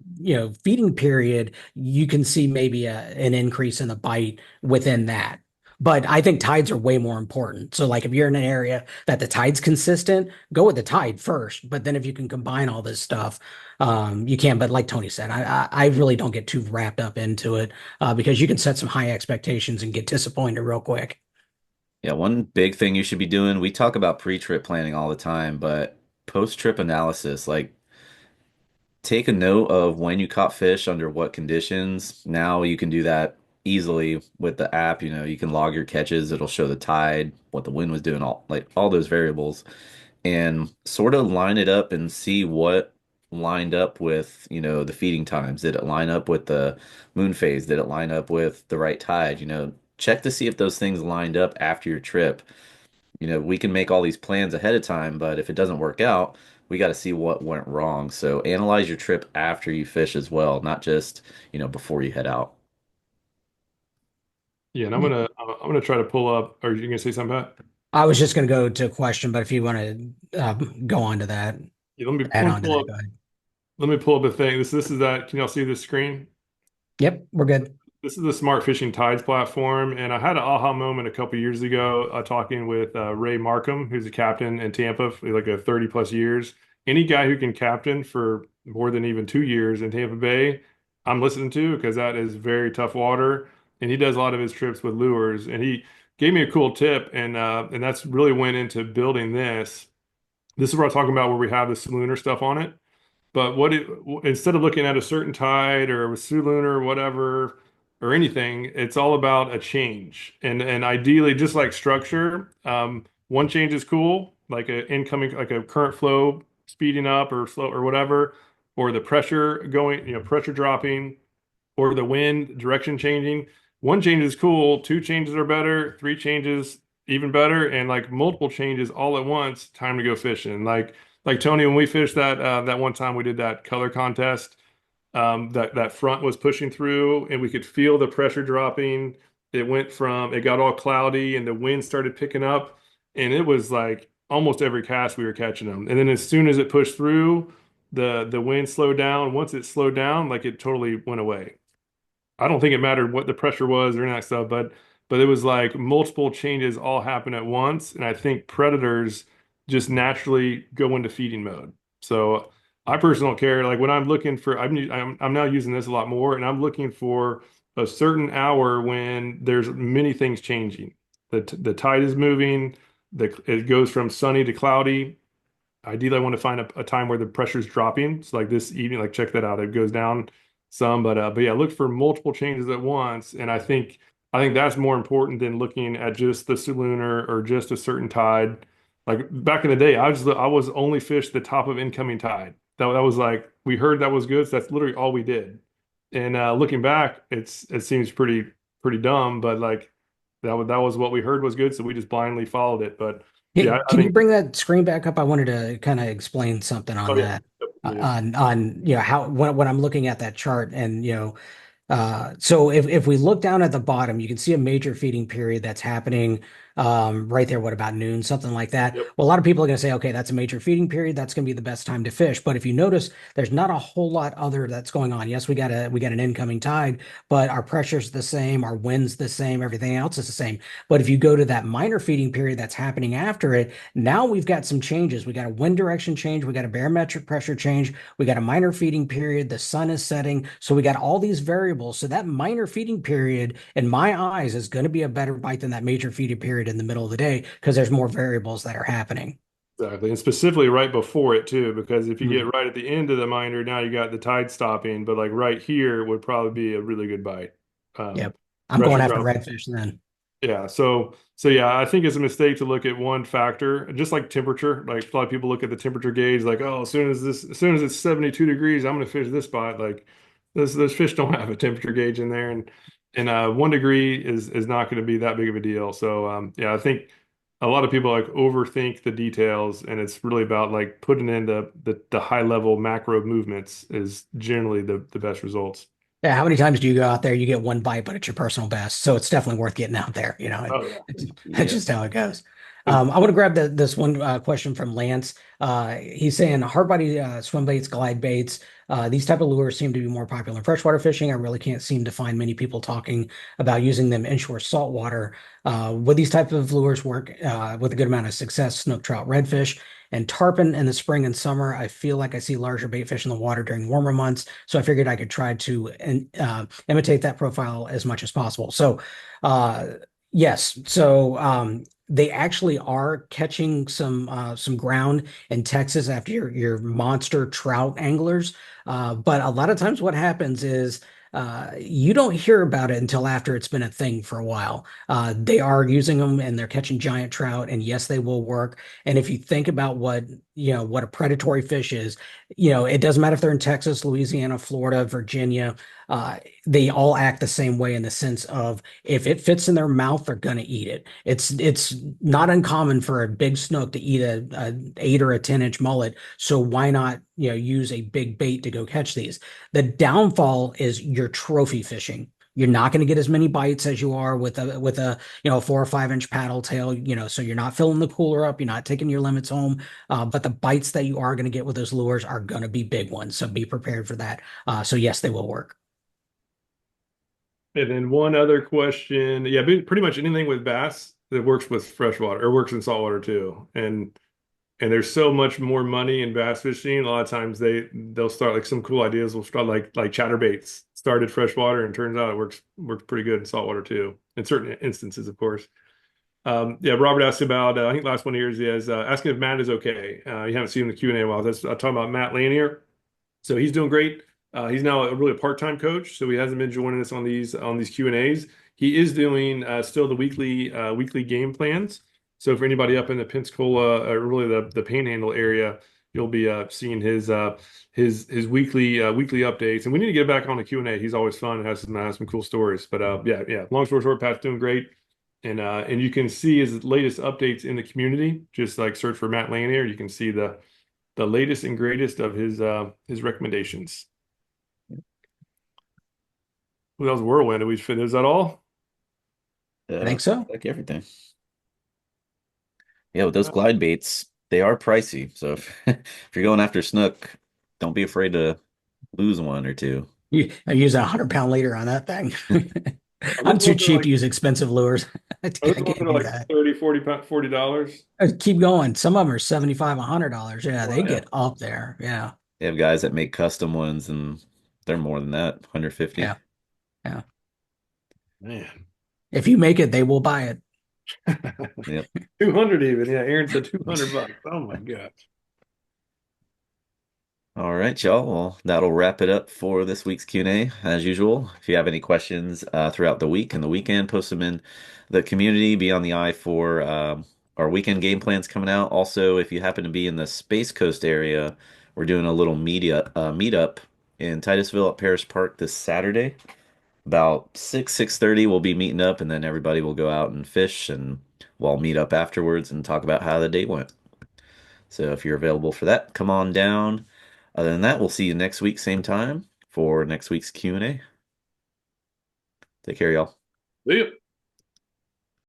feeding period, you can see maybe an increase in the bite within that. But I think tides are way more important. So, like if you're in an area that the tide's consistent, go with the tide first. But then if you can combine all this stuff, you can. But like Tony said, I really don't get too wrapped up into it because you can set some high expectations and get disappointed real quick. Yeah, one big thing you should be doing, we talk about pre-trip planning all the time, but post-trip analysis, like take a note of when you caught fish under what conditions. Now you can do that easily with the app. You can log your catches. It'll show the tide, what the wind was doing, all those variables, and sort of line it up and see what lined up with, the feeding times. Did it line up with the moon phase? Did it line up with the right tide? Check to see if those things lined up after your trip. We can make all these plans ahead of time, but if it doesn't work out, we got to see what went wrong. So analyze your trip after you fish as well, not just, before you head out. Yeah, and I'm gonna try to pull up. Are you gonna say something, Pat? I was just going to go to a question, but if you want to go on to that, Yeah, add on to that, go ahead. let me pull up a thing. This is that. Can y'all see this screen? Yep, we're good. This is the Smart Fishing Tides platform, and I had an aha moment a couple years ago talking with Ray Markham, who's a captain in Tampa for like a 30 plus years. Any guy who can captain for more than even 2 years in Tampa Bay, I'm listening to because that is very tough water. and he does a lot of his trips with lures, and he gave me a cool tip, and that's really went into building this. This is what I'm talking about where we have the Salooner stuff on it. But instead of looking at a certain tide or a Saloon or whatever or anything, it's all about a change. And ideally, just like structure, one change is cool, like a incoming, like a current flow speeding up or slow or whatever, or the pressure going, pressure dropping, or the wind direction changing. One change is cool, two changes are better, three changes even better, and like multiple changes all at once, time to go fishing. Like Tony, when we fished that one time we did that color contest, that front was pushing through and we could feel the pressure dropping. It got all cloudy and the wind started picking up, and it was like almost every cast we were catching them. And then as soon as it pushed through, the wind slowed down. Once it slowed down, like it totally went away. I don't think it mattered what the pressure was or any of that stuff, but it was like multiple changes all happen at once, and I think predators just naturally go into feeding mode. So I personally don't care. Like when I'm looking for, I'm now using this a lot more, and I'm looking for a certain hour when there's many things changing. The tide is moving. It goes from sunny to cloudy. Ideally, I want to find a time where the pressure's dropping. So like this evening, like check that out. It goes down some, but yeah, look for multiple changes at once. And I think that's more important than looking at just the Salooner or just a certain tide. Like back in the day, I was only fished the top of incoming tide. That was like we heard that was good, so that's literally all we did. And looking back, it seems pretty dumb, but like that was what we heard was good, so we just blindly followed it. But yeah, I Can you think. bring that screen back up? I wanted to kind of explain something on Oh yeah. that, Yep, let me just. on how when I'm looking at that chart and so if we look down at the bottom, you can see a major feeding period that's happening right there. What about noon, something like that? Yep. Well, a lot of people are going to say, okay, that's a major feeding period. That's going to be the best time to fish. But if you notice, there's not a whole lot other that's going on. Yes, we got an incoming tide, but our pressure's the same, our wind's the same, everything else is the same. But if you go to that minor feeding period that's happening after it, now we've got some changes. We got a wind direction change, we got a barometric pressure change, we got a minor feeding period, the sun is setting. So we got all these variables. So that minor feeding period, in my eyes, is going to be a better bite than that major feeding period in the middle of the day because there's more variables that are happening. Exactly. And specifically right before it too, because if you Mhm. get right at the end of the minor, now you got the tide stopping, but like right here would probably be a really good bite. Um, Yep. I'm going pressure after drop. redfish then. Yeah. So yeah, I think it's a mistake to look at one factor, just like temperature. Like a lot of people look at the temperature gauge, like, oh, as soon as it's 72 degrees, I'm gonna fish this spot. Like those fish don't have a temperature gauge in there, and 1 degree is not going to be that big of a deal. So yeah, I think a lot of people like overthink the details, and it's really about like putting in the high level macro movements is generally the best results. Yeah, how many times do you go out there, you get one bite, but it's your personal best. So it's definitely worth getting out there. Oh yeah. That's Yeah. just how it goes. And I want to grab this one question from Lance. He's saying hard body swim baits, glide baits, these type of lures seem to be more popular in freshwater fishing. I really can't seem to find many people talking about using them inshore saltwater. Would these type of lures work with a good amount of success? Snook, trout, redfish, and tarpon in the spring and summer. I feel like I see larger bait fish in the water during warmer months, so I figured I could try to imitate that profile as much as possible. So, uh, yes, so they actually are catching some ground in Texas after your monster trout anglers. But a lot of times, what happens is you don't hear about it until after it's been a thing for a while. They are using them and they're catching giant trout, and yes, they will work. And if you think about what a predatory fish is, it doesn't matter if they're in Texas, Louisiana, Florida, Virginia. They all act the same way in the sense of if it fits in their mouth, they're gonna eat it. It's not uncommon for a big snook to eat a 8 or a 10 inch mullet. So why not use a big bait to go catch these? The downfall is your trophy fishing. You're not going to get as many bites as you are with a 4 or 5 inch paddle tail. So you're not filling the cooler up. You're not taking your limits home. But the bites that you are going to get with those lures are going to be big ones. So be prepared for that. So yes, they will work. then one other question. Yeah, pretty much anything with bass that works with freshwater or works in saltwater too. And there's so much more money in bass fishing. A lot of times they'll start like some cool ideas will start like chatterbaits, started freshwater, and turns out it works pretty good in saltwater too, in certain instances, of course. Yeah, Robert asked about, I think last one here is asking if Matt is okay. You haven't seen the Q&A in a while. That's I'm talking about Matt Lanier. So he's doing great. He's now really a part-time coach, so he hasn't been joining us on these Q&As. He is doing still the weekly game plans. So for anybody up in the Pensacola, really the Panhandle area, you'll be seeing his weekly updates. And we need to get back on the Q&A. He's always fun and has some cool stories. But yeah. Long story short, Pat's doing great. And you can see his latest updates in the community. Just like search for Matt Lanier, you can see the latest and greatest of his recommendations. Well, that was a whirlwind. Did we fit? Is that all? I think so. Like everything. Yeah, with those glide baits, they are pricey. So if you're going after snook, don't be afraid to lose one or two. I use a 100-pound leader on that thing. Are I'm those too ones that are cheap like to use expensive lures. I are those ones that can't are do like that. 30, 40, $40? Keep going. Some of them are 75, $100. Yeah, they Wow. Yeah. get up there. Yeah. They have guys that make custom ones and they're more than that, 150. Yeah. Yeah. Man. If you make it, they will buy it. Yep. 200 even. Yeah, Aaron said $200. Oh my gosh. All right, y'all. Well, that'll wrap it up for this week's Q&A. As usual, if you have any questions throughout the week and the weekend, post them in the community. Be on the eye for our weekend game plans coming out. Also, if you happen to be in the Space Coast area, we're doing a little meetup in Titusville at Paris Park this Saturday. About 6:30, we'll be meeting up, and then everybody will go out and fish, and we'll meet up afterwards and talk about how the day went. So if you're available for that, come on down. Other than that, we'll see you next week, same time for next week's Q&A. Take care, y'all. See ya.